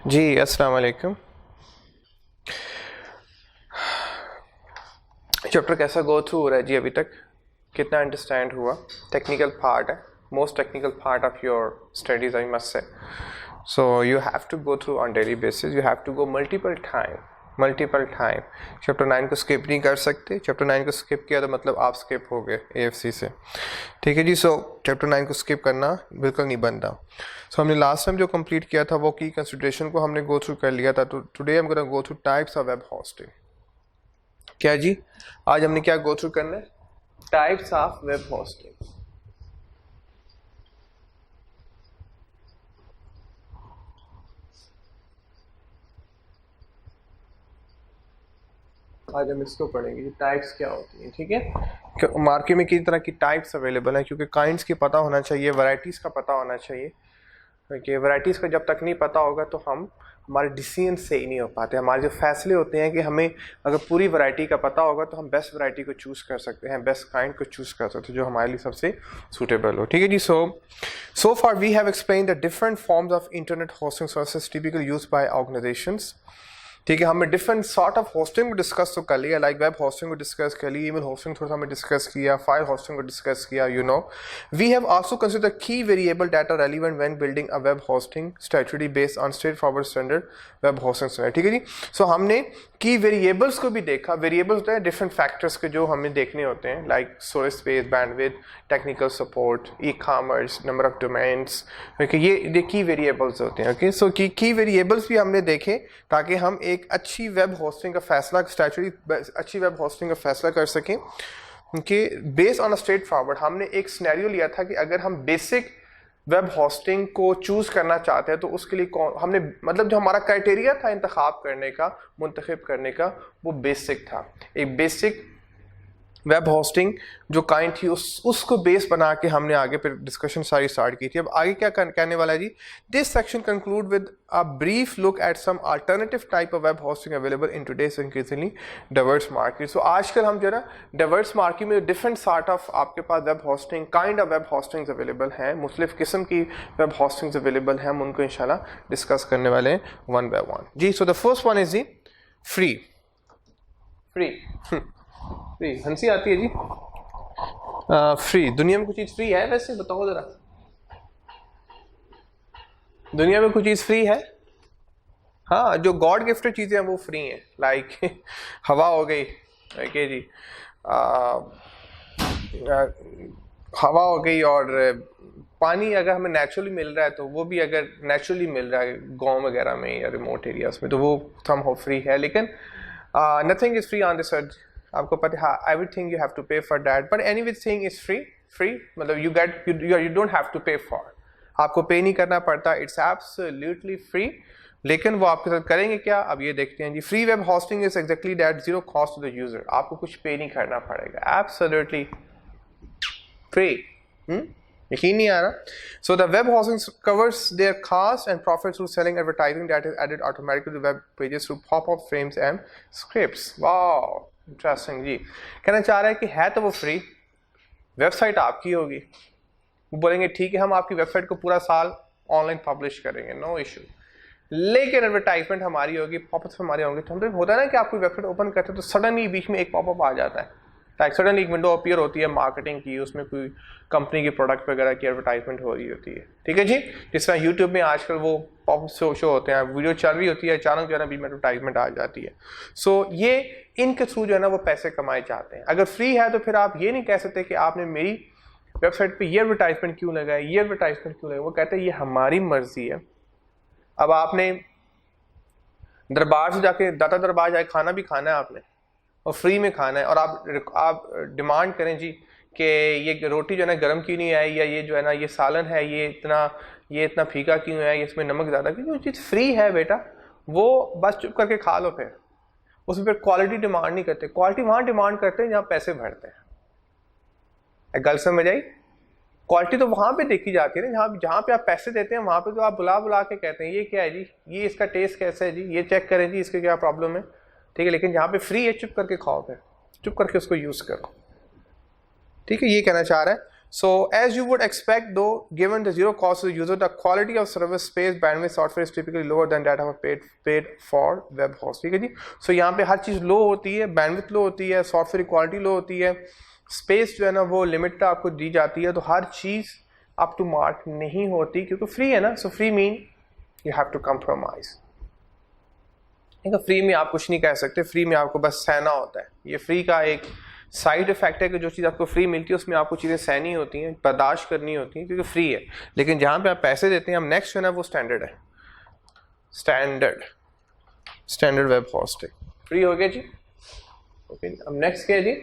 जी अस्सलाम वालेकुम। चैप्टर कैसा गो थ्रू हो रहा है जी अभी तक? कितना अंडरस्टैंड हुआ? टेक्निकल पार्ट है, most technical part of your studies I must say. So you have to go through on daily basis, you have to go multiple time. Chapter 9 को स्किप नहीं कर सकते। चैप्टर 9 को स्किप किया तो मतलब आप स्किप हो गए AFC से, ठीक है जी। सो चैप्टर 9 को स्किप करना बिल्कुल नहीं बनता। सो हमने लास्ट टाइम जो कंप्लीट किया था वो की कंसिडरेशन को हमने गो थ्रू कर लिया था। तो today I am gonna go through types of web hosting. क्या जी, आज हमने क्या गो थ्रू करना है? Types of web hosting. आज हम इसको पढ़ेंगे, टाइप्स क्या होती हैं, ठीक है। मार्केट में किस तरह की टाइप्स अवेलेबल हैं, क्योंकि काइंड्स की पता होना चाहिए, वैरायटीज़ का पता होना चाहिए। क्योंकि वैरायटीज़ का जब तक नहीं पता होगा तो हम हमारे डिसीजन सही नहीं हो पाते। हमारे जो फैसले होते हैं कि हमें अगर पूरी वैरायटी का पता होगा तो हम बेस्ट वैरायटी को चूज़ कर सकते हैं, बेस्ट काइंड को चूज़ कर सकते हैं जो हमारे लिए सबसे सूटेबल हो, ठीक है जी। So far we have explain the different forms of internet hosting services typically used by organisations, ठीक है। हमने डिफरेंट सॉर्ट ऑफ होस्टिंग को डिस्कस तो कर लिया, लाइक वेब होस्टिंग को डिस्कस कर ली, ईमेल होस्टिंग थोड़ा सा हमने डिस्कस किया, फाइल होस्टिंग को डिस्कस किया, you know. We have also consider key variable data relevant when building a web hosting strategy based on straight forward standard web hosting standard, ठीक है जी। सो हमने की वेरिएबल्स को भी देखा। वेरिएबल्स होते हैं डिफरेंट फैक्टर्स के जो हमें देखने होते हैं, like storage space, bandwidth, technical support, e-commerce, number of domains, okay, ये की वेरिएबल्स होते हैं। ओके, सो की वेरिएबल्स भी हमने देखे ताकि हम एक अच्छी वेब होस्टिंग का फैसला, अच्छी वेब होस्टिंग का फैसला कर सकें कि based on a straight forward. हमने एक सिनेरियो लिया था कि अगर हम बेसिक वेब होस्टिंग को चूज़ करना चाहते हैं तो उसके लिए कौन, हमने मतलब जो हमारा क्राइटेरिया था इंतखाब करने का, मुंतखब करने का, वो बेसिक था। एक बेसिक वेब होस्टिंग जो काइंड थी उसको बेस बना के हमने आगे फिर डिस्कशन सारी स्टार्ट की थी। अब आगे क्या कहने वाला है जी? This section conclude with a brief look at some alternative type of web hosting available in today's increasingly diverse market. So आजकल हम जो है ना डाइवर्स मार्केट में डिफरेंट सॉर्ट ऑफ आपके पास web hosting, kind of web hostings available हैं, मुख्तलिफ किस्म की वेब होस्टिंग्स अवेलेबल हैं, हम उनको इंशाल्लाह डिस्कस करने वाले हैं वन बाय वन जी। So the first one is जी फ्री। फ्री हंसी आती है जी। फ्री, दुनिया में कुछ चीज़ फ्री है वैसे? बताओ ज़रा, दुनिया में कुछ चीज़ फ्री है? हाँ, जो गॉड गिफ्टेड चीज़ें हैं वो फ्री हैं, लाइक हवा हो गई, ओके जी, हवा हो गई, और पानी अगर हमें नेचुरली मिल रहा है तो वो भी अगर नेचुरली मिल रहा है गांव वगैरह में या रिमोट एरियाज में तो वो सम हो फ्री है। लेकिन nothing is free on this earth. आपको पता है, हाँ, everything you have to pay for that, but anything is free. Free मतलब you get, you don't have to pay for, आपको पे नहीं करना पड़ता, इट्स एब्सोल्युटली फ्री। लेकिन वो आपके साथ करेंगे क्या, अब ये देखते हैं जी। Free web hosting is exactly that, zero cost to the user, आपको कुछ पे नहीं करना पड़ेगा, एब्सोल्युटली फ्री। यकीन नहीं आ रहा? So the web hosting covers their cost and profit through selling advertising that is added automatically to web pages through pop-up frames and scripts. Wow, interesting जी। कहना चाह रहा है कि है तो वो फ्री, वेबसाइट आपकी होगी, वो बोलेंगे ठीक है हम आपकी वेबसाइट को पूरा साल ऑनलाइन पब्लिश करेंगे, नो इशू, लेकिन एडवर्टाइजमेंट हमारी होगी, पॉपअप्स हमारे होंगे। तो हम तो होता है ना कि आपकी वेबसाइट ओपन करते हैं तो सडनली बीच में एक पॉपअप आ जाता है, लाइक सडनली एक विंडो अपीयर होती है मार्केटिंग की, उसमें कोई कंपनी की प्रोडक्ट वगैरह की एडवर्टाइजमेंट हो रही होती है, ठीक है जी। जिस तरह यूट्यूब में आजकल वो पॉपअप शो होते हैं, वीडियो चल रही होती है, अचानक जो है ना बीच में एडवर्टाइजमेंट आ जाती है। सो ये इनके थ्रू जो है ना वो पैसे कमाए जाते हैं। अगर फ्री है तो फिर आप ये नहीं कह सकते कि आपने मेरी वेबसाइट पे ये एडवर्टाइजमेंट क्यों लगाया, ये एडवर्टाइजमेंट क्यों लगाया। वो कहते हैं ये हमारी मर्जी है। अब आपने दरबार से जाके, दाता दरबार जाके खाना भी खाना है आपने, और फ्री में खाना है, और आप डिमांड करें जी कि ये रोटी जो है ना गर्म क्यों नहीं आई, या ये जो है ना ये सालन है ये इतना फीका क्यों है, ये इसमें नमक ज़्यादा क्यों। जो चीज़ फ्री है बेटा वो बस चुप करके खा लो, फिर उसमें फिर क्वालिटी डिमांड नहीं करते। क्वालिटी वहाँ डिमांड करते हैं जहाँ पैसे भरते हैं। गल समझ आई? क्वालिटी तो वहाँ पे देखी जाती है ना जहाँ पे आप पैसे देते हैं, वहाँ पे तो आप बुला बुला के कहते हैं ये क्या है जी, ये इसका टेस्ट कैसा है जी, ये चेक करें जी इसके क्या प्रॉब्लम है, ठीक है। लेकिन जहाँ पे फ्री है चुप करके खाओ, फिर चुप करके उसको यूज़ करो, ठीक है। ये कहना चाह रहा है। So as you would expect though, given the zero cost to the user, the quality of service, space, bandwidth, software is typically lower than that of paid for web host. ठीक है जी. So यहाँ पे हर चीज़ लो होती है, bandwidth लो होती है, software quality लो होती है, स्पेस जो है ना वो लिमिट आपको दी जाती है, तो हर चीज़ अप टू मार्क नहीं होती क्योंकि फ्री है ना. So free mean you have to compromise. Free में आप कुछ नहीं कह सकते, फ्री में आपको बस सहना होता है. ये फ्री का एक साइड इफेक्ट है कि जो चीज़ आपको फ्री मिलती है उसमें आपको चीज़ें सहनी होती हैं, बर्दाश्त करनी होती हैं क्योंकि फ्री है. लेकिन जहाँ पे आप पैसे देते हैं, हम नेक्स्ट जो है ना वो स्टैंडर्ड है. स्टैंडर्ड वेब होस्टिंग फ्री हो गया जी. ओके, अब नेक्स्ट क्या है जी?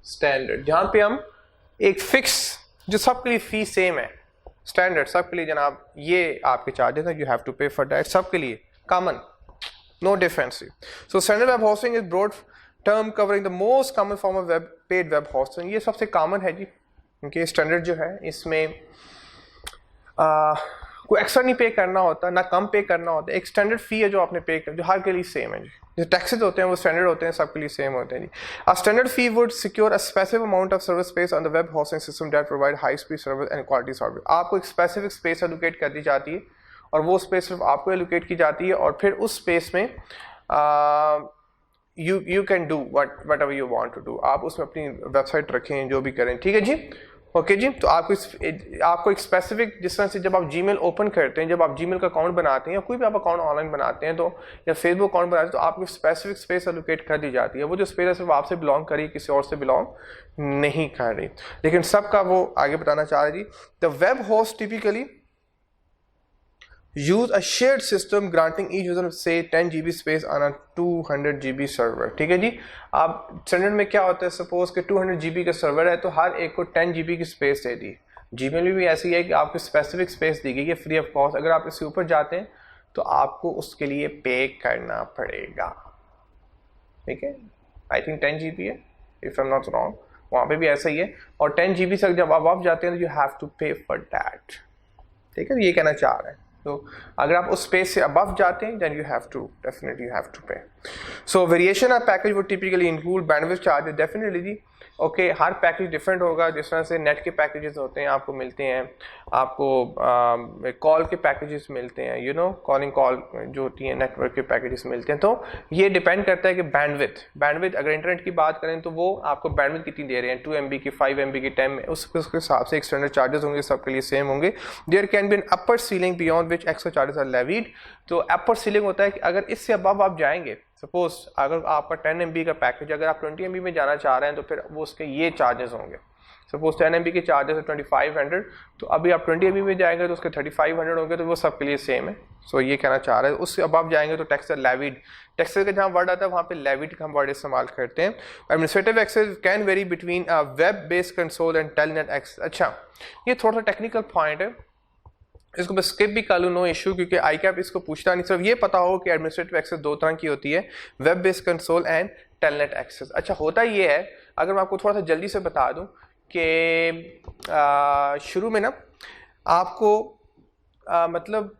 स्टैंडर्ड, जहाँ पे हम एक फिक्स जो सबके लिए फी सेम है. स्टैंडर्ड सबके लिए जनाब ये आपके चार्जेस हैं, you have to pay for that. सबके लिए common, no difference. So standard web hosting is broad term covering the most common form of paid web hosting. ये सबसे कॉमन है जी, क्योंकि स्टैंडर्ड जो है इसमें कोई एक्स्ट्रा नहीं पे करना होता, ना कम पे करना होता. एक स्टैंडर्ड फी है जो आपने पे कर, जो हर के लिए सेम है जी. जो टैक्सेस होते हैं वो स्टैंडर्ड होते हैं, सबके लिए सेम होते हैं जी. A standard fee would secure a specific amount of service space on the web hosting system that provide high speed service and quality software. आपको एक स्पेसिफिक स्पेस एलोकेट कर दी जाती है और वो स्पेस सिर्फ आपको एलोकेट की जाती है, और फिर उस स्पेस में you can do whatever you want to do. आप उसमें अपनी वेबसाइट रखें, जो भी करें. ठीक है जी. ओके जी. तो आपको एक स्पेसिफिक, जिस तरह से जब आप जीमेल ओपन करते हैं, जब आप जीमेल का अकाउंट बनाते हैं या कोई भी आप अकाउंट ऑनलाइन बनाते हैं, तो या फेसबुक अकाउंट बनाते हैं, तो आपको स्पेसिफिक स्पेस एलोकेट कर दी जाती है. वो जो स्पेस है सिर्फ आपसे बिलोंग करी, किसी और से बिलोंग नहीं कर रही. लेकिन सबका वो आगे बताना चाह रहे जी. The web host typically use a shared system granting each user say 10 GB space on a 200 GB server. ठीक है जी. अब स्टैंडर्ड में क्या होता है, सपोज कि 200 GB का सर्वर है तो हर एक को 10 GB की स्पेस दे दी. जीमेल में भी ऐसी है कि आपको स्पेसिफिक स्पेस दी गई है फ्री ऑफ कॉस्ट. अगर आप इससे ऊपर जाते हैं तो आपको उसके लिए पे करना पड़ेगा. ठीक है. आई थिंक 10 GB है, if I am not wrong, वहाँ पे भी ऐसा ही है. और 10 GB से जब आप जाते हैं तो you have to pay for that. ठीक है, ये कहना चाह रहे हैं. तो अगर आप उस स्पेस से अबव जाते हैं, then you have to definitely you have to pay. So variation of package would typically include bandwidth charges. Definitely ji. Okay, her package different होगा. जिस तरह से नेट के पैकेजेस होते हैं आपको मिलते हैं, आपको कॉल के पैकेजेस मिलते हैं, यू नो कॉलिंग कॉल जो होती हैं नेटवर्क के पैकेजेस मिलते हैं. तो ये डिपेंड करता है कि बैंडविड्थ अगर इंटरनेट की बात करें तो वो आपको बैंडविड्थ कितनी दे रहे हैं, 2 MB की, 5 MB की, 10 उसके हिसाब से एक्सटर्नल चार्जेस होंगे, सबके लिए सेम होंगे. There can be an upper ceiling beyond which extra charges are levied. तो अपर सीलिंग होता है कि अगर इससे अबव आप जाएंगे, सपोज अगर आपका 10 MB का पैकेज, अगर आप 20 MB में जाना चाह रहे हैं तो फिर वो उसके ये चार्जेस होंगे. सपोज 10 MB के चार्जेस है 2500, तो अभी आप 20 MB में जाएंगे तो उसके 3500 होंगे. तो वो सबके लिए सेम है. सो ये कहना चाह रहे हैं. उससे अबव जाएंगे तो टैक्स लेविड, टैक्स का जहाँ वर्ड आता है वहाँ पे लेविड का हम वर्ड इस्तेमाल करते हैं. Administrative access can vary between web based console and telnet access. अच्छा, ये थोड़ा सा टेक्निकल पॉइंट है, इसको मैं स्किप भी कर लूँ, नो इशू, क्योंकि आई कैप इसको पूछता नहीं. सिर्फ ये पता हो कि एडमिनिस्ट्रेटिव एक्सेस दो तरह की होती है, web based console and telnet access. अच्छा, होता ये है, अगर मैं आपको थोड़ा सा जल्दी से बता दूं कि शुरू में ना आपको मतलब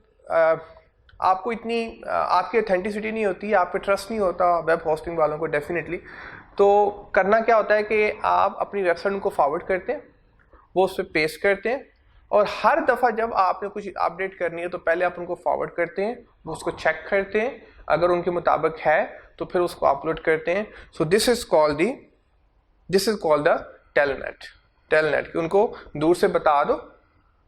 आपको इतनी आपकी ऑथेंटिसिटी नहीं होती, आप पे ट्रस्ट नहीं होता वेब होस्टिंग वालों को डेफिनेटली. तो करना क्या होता है कि आप अपनी वेबसाइट उनको फॉरवर्ड करते हैं, वो उस पर पेस्ट करते हैं, और हर दफ़ा जब आपने कुछ अपडेट करनी है तो पहले आप उनको फॉरवर्ड करते हैं, वो उसको चेक करते हैं, अगर उनके मुताबिक है तो फिर उसको अपलोड करते हैं. So this is called the telnet. कि उनको दूर से बता दो,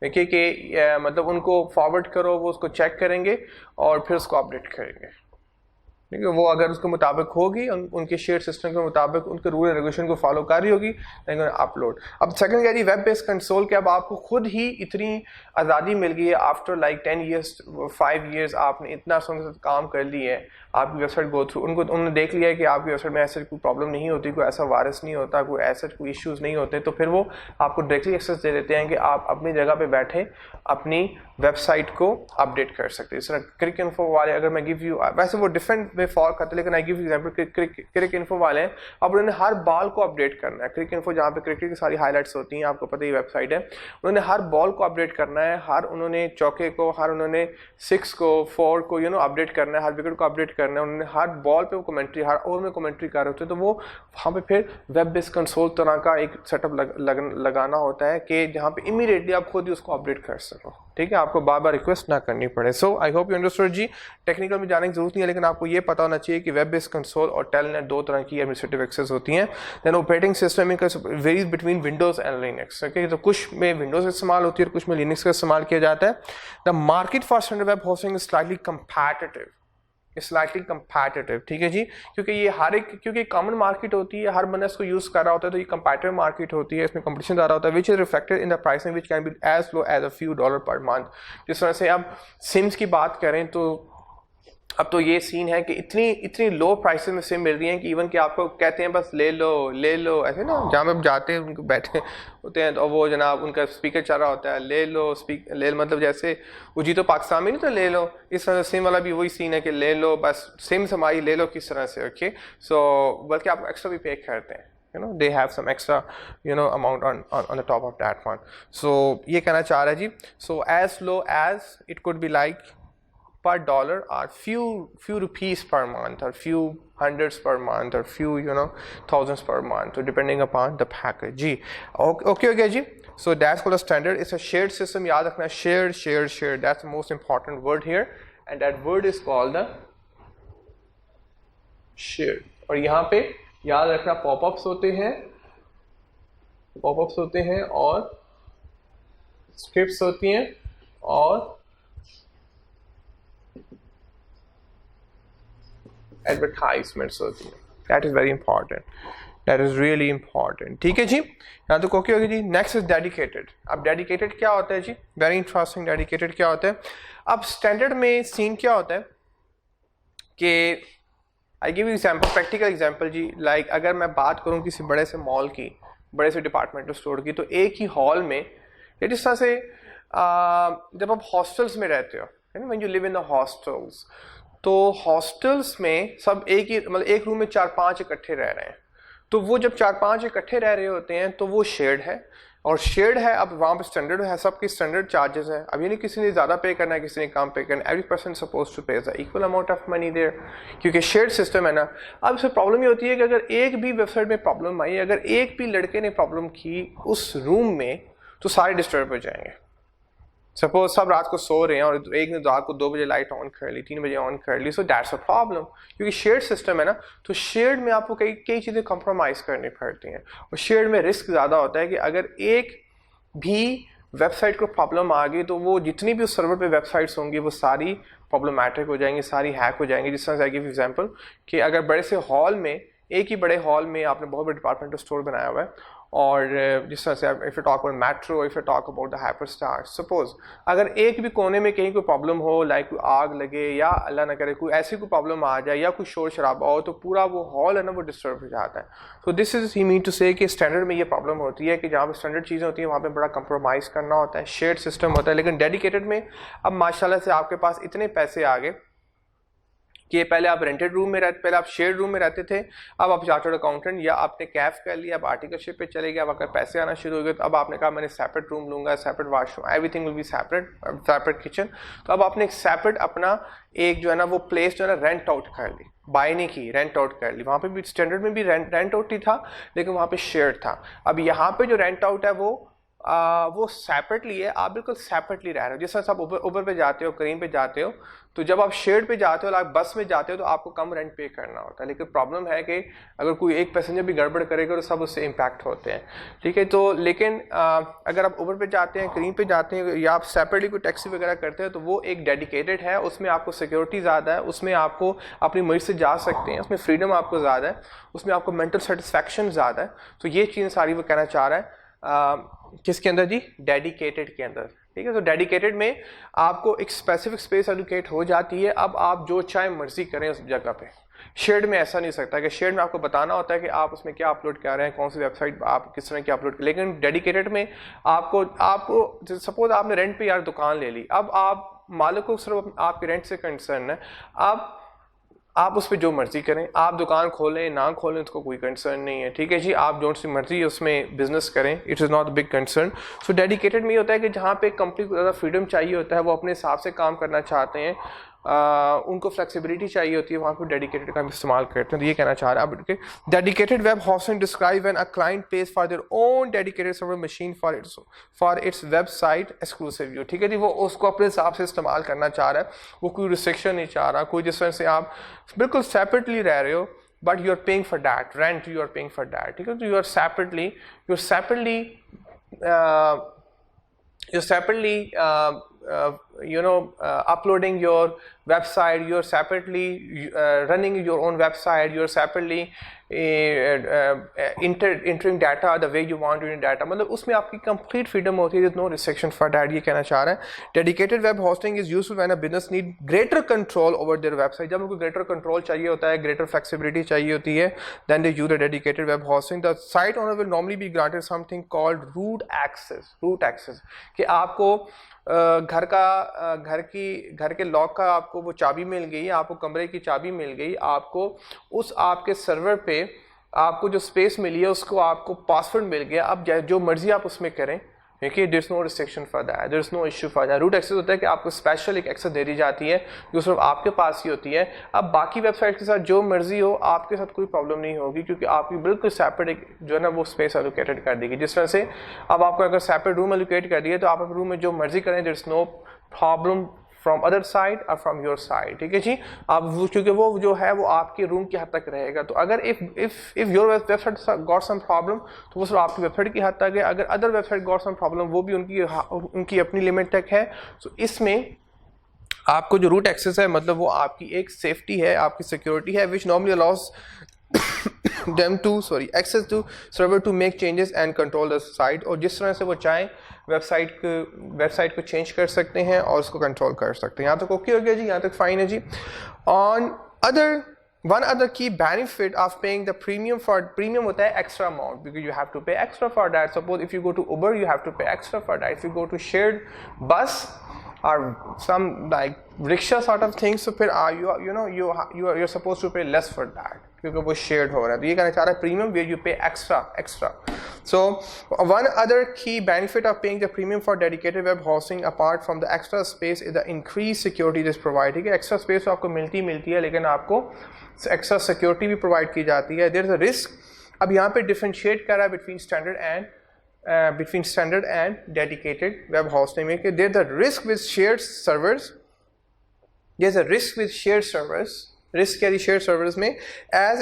देखिए कि मतलब उनको फॉरवर्ड करो, वो उसको चेक करेंगे और फिर उसको अपडेट करेंगे. ठीक है, वो अगर उसके मुताबिक होगी, उनके शेयर सिस्टम के मुताबिक उनके रूल एंड रेगुलेशन को फॉलो कर रही होगी, लेकिन अपलोड. अब सेकंड कह रही वेब बेस्ड कंसोल के अब आपको खुद ही इतनी आज़ादी मिल गई है. आफ्टर लाइक 10 years 5 years आपने इतना काम कर ली है, आपकी वेबसाइट गो थ्रू, उन्होंने देख लिया है कि आपकी वेबसाइट में ऐसे कोई प्रॉब्लम नहीं होती, कोई ऐसा वायरस नहीं होता, कोई ऐसा कोई इश्यूज़ नहीं होते, तो फिर वो आपको डायरेक्टली एक्सेस दे देते हैं कि आप अपनी जगह पे बैठे अपनी वेबसाइट को अपडेट कर सकते हैं. इस तरह क्रिक इन्फो वाले, अगर मैं गिव यू, वैसे वो डिफरेंट में फॉर्क आता है, लेकिन I give example Cricinfo वाले हैं, अब उन्होंने हर बॉल को अपडेट करना है। क्रिक इन्फो जहाँ पे क्रिकेट की सारी हाईलाइट्स होती हैं, आपको पता ही वेबसाइट है, उन्होंने हर बॉल को अपडेट करना है, हर उन्होंने चौके को, हर उन्होंने 6 को 4 को अपडेट करना है, हर विकेट को अपडेट करना है, उन्होंने हर बॉल पे वो कमेंट्री, हर ओवर में कमेंट्री कर रहे होते हैं। तो वो वहाँ पे फिर वेब बेस्ड कंसोल तरह का एक सेटअप लगाना होता है कि जहाँ पे इमीडिएटली आप खुद ही उसको अपडेट कर सको, ठीक है, आपको बार बार रिक्वेस्ट ना करनी पड़े। So I hope you understood जी। टेक्निकल में जाने की जरूरत नहीं है, लेकिन आपको ये पता होना चाहिए कि वेब बेस्ड कंसोल और टेलनेट दो तरह की एडमिनिस्ट्रेटिव एक्सेस होती हैं। Then operating system varies between Windows and Linux, okay, तो कुछ में विंडोज इस्तेमाल होती है और कुछ में लिनक्स का इस्तेमाल किया जाता है। The market for standard web hosting is slightly competitive, ठीक है जी, क्योंकि ये हर एक, क्योंकि कॉमन मार्केट होती है, हर बंदा इसको यूज कर रहा होता है, तो ये कंपैटिटिव मार्केट होती है, इसमें कंपटीशन ज़्यादा होता है, which is reflected in the pricing which can be as low as a few dollar per month. जिस तरह से अब सिम्स की बात करें तो अब तो ये सीन है कि इतनी लो प्राइसेस में सिम मिल रही हैं कि इवन कि आपको कहते हैं बस ले लो ऐसे ना, जहाँ पे जाते हैं उनको बैठे होते हैं तो वो जनाब उनका स्पीकर चल रहा होता है, ले लो मतलब जैसे वो जी तो पाकिस्तान में नहीं तो ले लो, इस तरह सिम वाला भी वही सीन है कि ले लो, बस सिम हमारी ले लो किस तरह से, ओके। सो बल्कि आप एक्स्ट्रा भी पे करते हैं, they have some extra amount on the top of that one. So ये कहना चाह रहा है जी, so as low as it could be like per dollar or few rupees per month or few hundreds per month or few thousands per month, so depending upon the package ji. okay ji. so that's called a standard, it's a shared system, याद रखना shared, that's the most important word here, and that word is called the shared। और यहाँ पे याद रखना popups होते हैं और स्क्रिप्ट्स होती हैं और एडवर्टाइजमेंट्स होती हैं। That is very important, that is really important, ठीक है जी। यहाँ तो ओके होगी जी। Next is dedicated. अब डेडिकेटेड क्या होता है जी, वेरी इंटरेस्टिंग। डेडिकेटेड क्या होता है, अब स्टैंडर्ड में सीन क्या होता है कि I give you example, practical example जी। लाइक अगर मैं बात करूँ किसी बड़े से मॉल की, बड़े से डिपार्टमेंटल स्टोर की, तो एक ही हॉल में या जिस तरह से जब आप हॉस्टल्स में रहते हो, when you live in the hostels, तो हॉस्टल्स में सब एक ही मतलब एक रूम में 4-5 इकट्ठे रह रहे हैं, तो वो जब 4-5 इकट्ठे रह रहे होते हैं तो वो शेयर्ड है। और शेयर्ड है, अब वहाँ पे स्टैंडर्ड है, सबकी स्टैंडर्ड चार्जेस हैं। अब ये नहीं किसी ने ज़्यादा पे करना है, किसी ने कम पे करना है, every person suppose to pay the equal amount of money there, क्योंकि शेयर्ड सिस्टम है ना। अब इसमें प्रॉब्लम ये होती है कि अगर एक भी वेबसाइट में प्रॉब्लम आई, अगर एक भी लड़के ने प्रॉब्लम की उस रूम में, तो सारे डिस्टर्ब हो जाएंगे। सपोज सब रात को सो रहे हैं और एक ने रात को 2 बजे लाइट ऑन कर ली, 3 बजे ऑन कर ली, सो दैट्स अ प्रॉब्लम। क्योंकि शेयर्ड सिस्टम है ना, तो शेयर्ड में आपको कई चीज़ें कंप्रोमाइज़ करनी पड़ती हैं, और शेयर्ड में रिस्क ज़्यादा होता है कि अगर एक भी वेबसाइट को प्रॉब्लम आ गई तो वो जितनी भी उस सर्वर पे वेबसाइट्स होंगी वो सारी प्रॉब्लमैटिक हो जाएंगी, सारी हैक हो जाएंगी। जिस तरह से आई गिव एग्जांपल कि अगर बड़े से हॉल में, एक ही बड़े हॉल में आपने बहुत बड़ा डिपार्टमेंटल स्टोर बनाया हुआ है, और जिस तरह से if you talk about metro, if you talk about the hyper star, suppose अगर एक भी कोने में कहीं कोई प्रॉब्लम हो, लाइक कोई आग लगे या अल्लाह ना करे कोई ऐसी कोई प्रॉब्लम आ जाए या कोई शोर शराबा हो, तो पूरा वो हॉल है ना वो डिस्टर्ब हो जाता है। So this is he mean to say कि स्टैंडर्ड में ये प्रॉब्लम होती है कि जहाँ पर स्टैंडर्ड चीज़ें होती हैं वहाँ पर बड़ा कंप्रोमाइज़ करना होता है, शेयर्ड सिस्टम होता है। लेकिन डेडिकेटेड में अब माशाल्लाह से आपके पास इतने पैसे आ गए कि पहले आप रेंटेड रूम में रहते, पहले आप शेयर्ड रूम में रहते थे, अब आप चार्टर्ड अकाउंटेंट या आपने कैफ कर लिया, अब आर्टिकलशिप पे चले गए, अब अगर पैसे आना शुरू हो गए, तो अब आपने कहा मैंने सेपरेट रूम लूंगा, separate washroom, everything will be separate kitchen. तो अब आपने एक सेपरेट अपना एक जो है ना वो प्लेस जो है ना रेंट आउट कर ली, बाय नहीं की, रेंट आउट कर ली। वहाँ पे भी स्टैंडर्ड में भी रेंट आउट ही था, लेकिन वहाँ पे शेयर्ड था। अब यहाँ पे जो रेंट आउट है वो सेपरेटली है, आप बिल्कुल सेपरेटली रह रहे हो। जिस तरह से आप उबर पे जाते हो, करीम पे जाते हो, तो जब आप शेयर्ड पे जाते हो, आप बस में जाते हो, तो आपको कम रेंट पे करना होता है। लेकिन प्रॉब्लम है कि अगर कोई एक पैसेंजर भी गड़बड़ करेगा तो सब उससे इम्पैक्ट होते हैं, ठीक है। तो लेकिन अगर आप उबर पे जाते हैं, करीम पे जाते हैं, या आप सेपरेटली कोई टैक्सी वगैरह करते हैं, तो वो एक डेडिकेटेड है, उसमें आपको सिक्योरिटी ज़्यादा है, उसमें आपको अपनी मर्जी से जा सकते हैं, उसमें फ्रीडम आपको ज़्यादा है, उसमें आपको मेंटल सेटिस्फैक्शन ज़्यादा है। तो ये चीज़ सारी वो कहना चाह रहा है किसके अंदर जी, डेडिकेटेड के अंदर, ठीक है। तो डेडिकेटेड में आपको एक स्पेसिफिक स्पेस एलोकेट हो जाती है, अब आप जो चाहे मर्जी करें उस जगह पे। शेयर्ड में ऐसा नहीं सकता कि शेयर्ड में आपको बताना होता है कि आप उसमें क्या अपलोड कर रहे हैं, कौन सी वेबसाइट आप किस तरह की अपलोड कर। लेकिन डेडिकेटेड में आपको सपोज आपने रेंट पे यार दुकान ले ली, अब आप मालिक को सिर्फ आपके रेंट से कंसर्न है। अब आप उस पर जो मर्जी करें, आप दुकान खोलें ना खोलें उसको कोई कंसर्न नहीं है, ठीक है जी। आप जो सी मर्जी उसमें बिजनेस करें, it is not big concern. So dedicated में ये होता है कि जहाँ पे कंपनी को ज़्यादा फ्रीडम चाहिए होता है, वो अपने हिसाब से काम करना चाहते हैं, उनको फ्लेक्सिबिलिटी चाहिए होती है, वहाँ पे डेडिकेटेड का हम इस्तेमाल करते हैं। तो ये कहना चाह रहा है अब dedicated web hosting describe when a client page for their own dedicated server machine for its website exclusive view, ठीक है जी। वो उसको अपने हिसाब से इस्तेमाल करना चाह रहा है, वो कोई रिस्ट्रिक्शन नहीं चाह रहा, कोई जिस तरह से आप बिल्कुल सेपरेटली रह रहे हो but you are paying for that rent, you are paying for that, ठीक है। तो you are separately uploading your website, you're separately running your own website, you're separately entering data the way you want your data, मतलब उसमें आपकी complete freedom होती है, there's no restriction for that, ये कहना चाह रहा है। Dedicated web hosting is useful when a business need greater control over their website, जब उनको greater control चाहिए होता है, greater flexibility चाहिए होती है, then they use a dedicated web hosting. The site owner will normally be granted something called root access, कि आपको घर के लॉक का आपको वो चाबी मिल गई, आपको कमरे की चाबी मिल गई, आपको उस आपके सर्वर पे आपको जो स्पेस मिली है उसको आपको पासवर्ड मिल गया, अब जो मर्जी आप उसमें करें, ठीक है। There is no restriction for that, there is no issue for that. Root access होता है कि आपको स्पेशल एक एक्सेस दे दी जाती है जो सिर्फ आपके पास ही होती है। अब बाकी वेबसाइट के साथ जो मर्जी हो, आपके साथ कोई प्रॉब्लम नहीं होगी, क्योंकि आपकी बिल्कुल सेपरेट एक जो है ना वो स्पेस एलोकेटेड कर देगी। जिस तरह से अब आपको अगर सेपरेट रूम एलोकेट कर दिए तो आप अपने रूम में जो मर्जी करें, there is no problem from other side और फ्रॉम योर साइड, ठीक है जी। अब क्योंकि वो जो है वो आपके रूम की हद तक रहेगा, तो अगर if your website got some problem तो वो सिर्फ आपकी वेबसाइट की हद तक है, अगर other website got some problem वो भी उनकी अपनी लिमिट तक है। तो इसमें आपको जो रूट एक्सेस है मतलब वो आपकी एक सेफ्टी है, आपकी सिक्योरिटी है, विच normally allows them to access to server to make changes and control the site, और जिस तरह से वो चाहें वेबसाइट को चेंज कर सकते हैं और उसको कंट्रोल कर सकते हैं। यहाँ तक ओके हो गया जी, यहाँ तक फाइन है जी। One other key benefit of paying the premium होता है extra amount, because you have to pay extra for that. Suppose if you go to Uber, you have to pay extra for that. If you go to shared bus or some like rickshaw sort of things, so फिर you're supposed to pay less for that, क्योंकि वो shared हो रहा है। तो ये कहना चाह रहा है premium where you pay extra. So one other key benefit of paying the premium for dedicated web hosting apart from the extra space is the increased security this provide, ठीक है। extra space तो आपको मिलती है, लेकिन आपको extra security भी provide की जाती है। there is a risk, अब यहाँ पे differentiate कर रहा है between standard and dedicated web hosting में, कि there's a risk with shared servers, risk क्या है shared servers में, as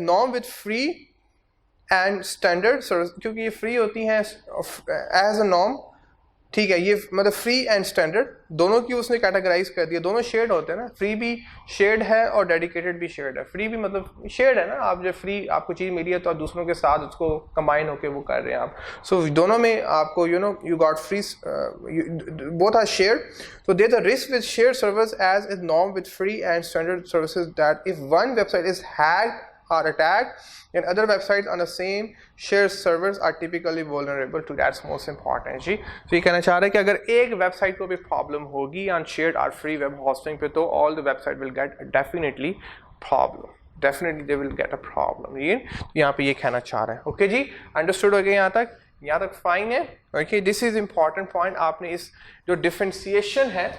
norm with free and standard servers, क्योंकि ये free होती हैं as a norm, ठीक है। ये मतलब फ्री एंड स्टैंडर्ड दोनों की उसने कैटेगराइज कर दिया, दोनों शेड होते हैं ना, फ्री भी शेड है और डेडिकेटेड भी शेड है। फ्री भी मतलब शेड है ना, आप जब फ्री आपको चीज़ मिली है तो आप दूसरों के साथ उसको कंबाइन होकर वो कर रहे हैं आप। सो दोनों में आपको you got free, both are shared. So there's a risk with shared servers as is norm with free and standard services that if one website is hacked or attacked, then other websites on the same shared servers are typically vulnerable to that's most important जी। तो ये कहना चाह रहा है कि अगर एक website को भी प्रॉब्लम होगी on shared or free web hosting पे, तो all the website will get definitely they will get a problem। ये यहाँ पे ये कहना चाह रहा है। ओके जी, अंडरस्टूड हो गया यहाँ तक फाइन है। Okay, this is important point. आपने इस जो डिफरेंशिएशन है,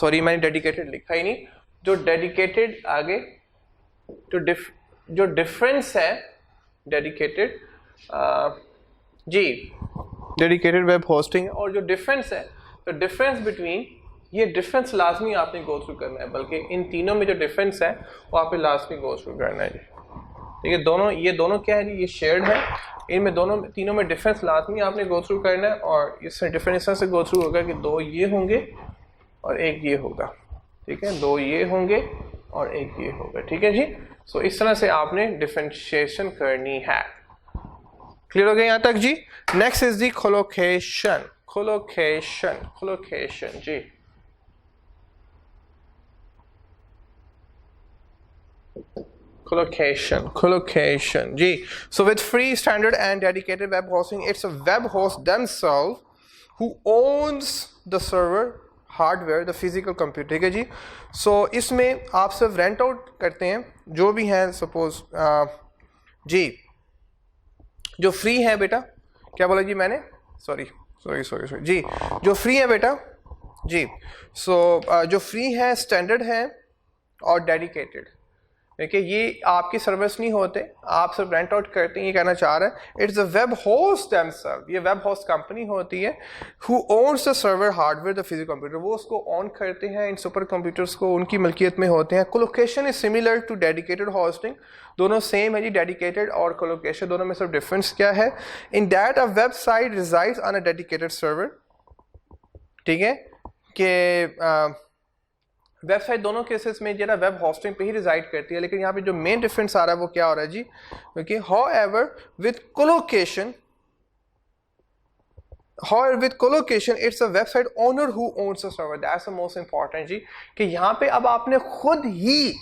सॉरी मैंने डेडिकेटेड लिखा ही नहीं, जो डेडिकेटेड आगे जो डिफरेंस है डेडिकेटेड जी डेडिकेटेड वेब होस्टिंग और जो डिफरेंस है, तो डिफरेंस बिटवीन, ये डिफरेंस लाजमी आपने गो थ्रू करना है, बल्कि इन तीनों में जो डिफरेंस है वो आपने लाजमी गो थ्रू करना है जी। ठीक है, ये दोनों क्या है जी, ये शेयर्ड है, इनमें तीनों में डिफरेंस लाजमी आपने गो थ्रू करना है, और इससे डिफरेंस से गो थ्रू होगा कि 2 ये होंगे और 1 ये होगा। ठीक है, 2 ये होंगे और 1 ये होगा। ठीक है जी, सो इस तरह से आपने डिफरेंशिएशन करनी है। क्लियर हो गया यहाँ तक जी। नेक्स्ट इज दी कोलोकेशन जी। Collocation जी। So with free, standard and dedicated web hosting, it's a web host themselves who owns the server hardware the physical computer, ठीक है जी। सो इसमें आप सिर्फ रेंट आउट करते हैं जो भी हैं, सपोज जी जो फ्री है बेटा, क्या बोला जी मैंने, सॉरी जी, जो फ्री है बेटा जी, सो जो फ्री है, स्टैंडर्ड है और डेडिकेटेड, देखिए ये आपके सर्विस नहीं होते, आप सिर्फ रेंट आउट करते हैं, ये कहना चाह रहा है। It's a web host themselves, ये वेब होस्ट कंपनी होती है, who owns the server hardware the physical computer, वो उसको ऑन करते हैं, इन सुपर कंप्यूटर्स को उनकी मिल्कियत में होते हैं। Colocation is similar to dedicated hosting, दोनों सेम है जी, डेडिकेटेड और कोलोकेशन, दोनों में सिर्फ डिफरेंस क्या है, in that a website resides on a dedicated server, ठीक है, कि वेबसाइट दोनों केसेस में जो ना वेब होस्टिंग पे ही रिजाइड करती है, लेकिन यहाँ पे जो मेन डिफरेंस आ रहा है वो क्या हो रहा है जी, क्योंकि however with colocation it's a website owner who owns the server, that's the most important जी, कि यहाँ पे अब आपने खुद ही,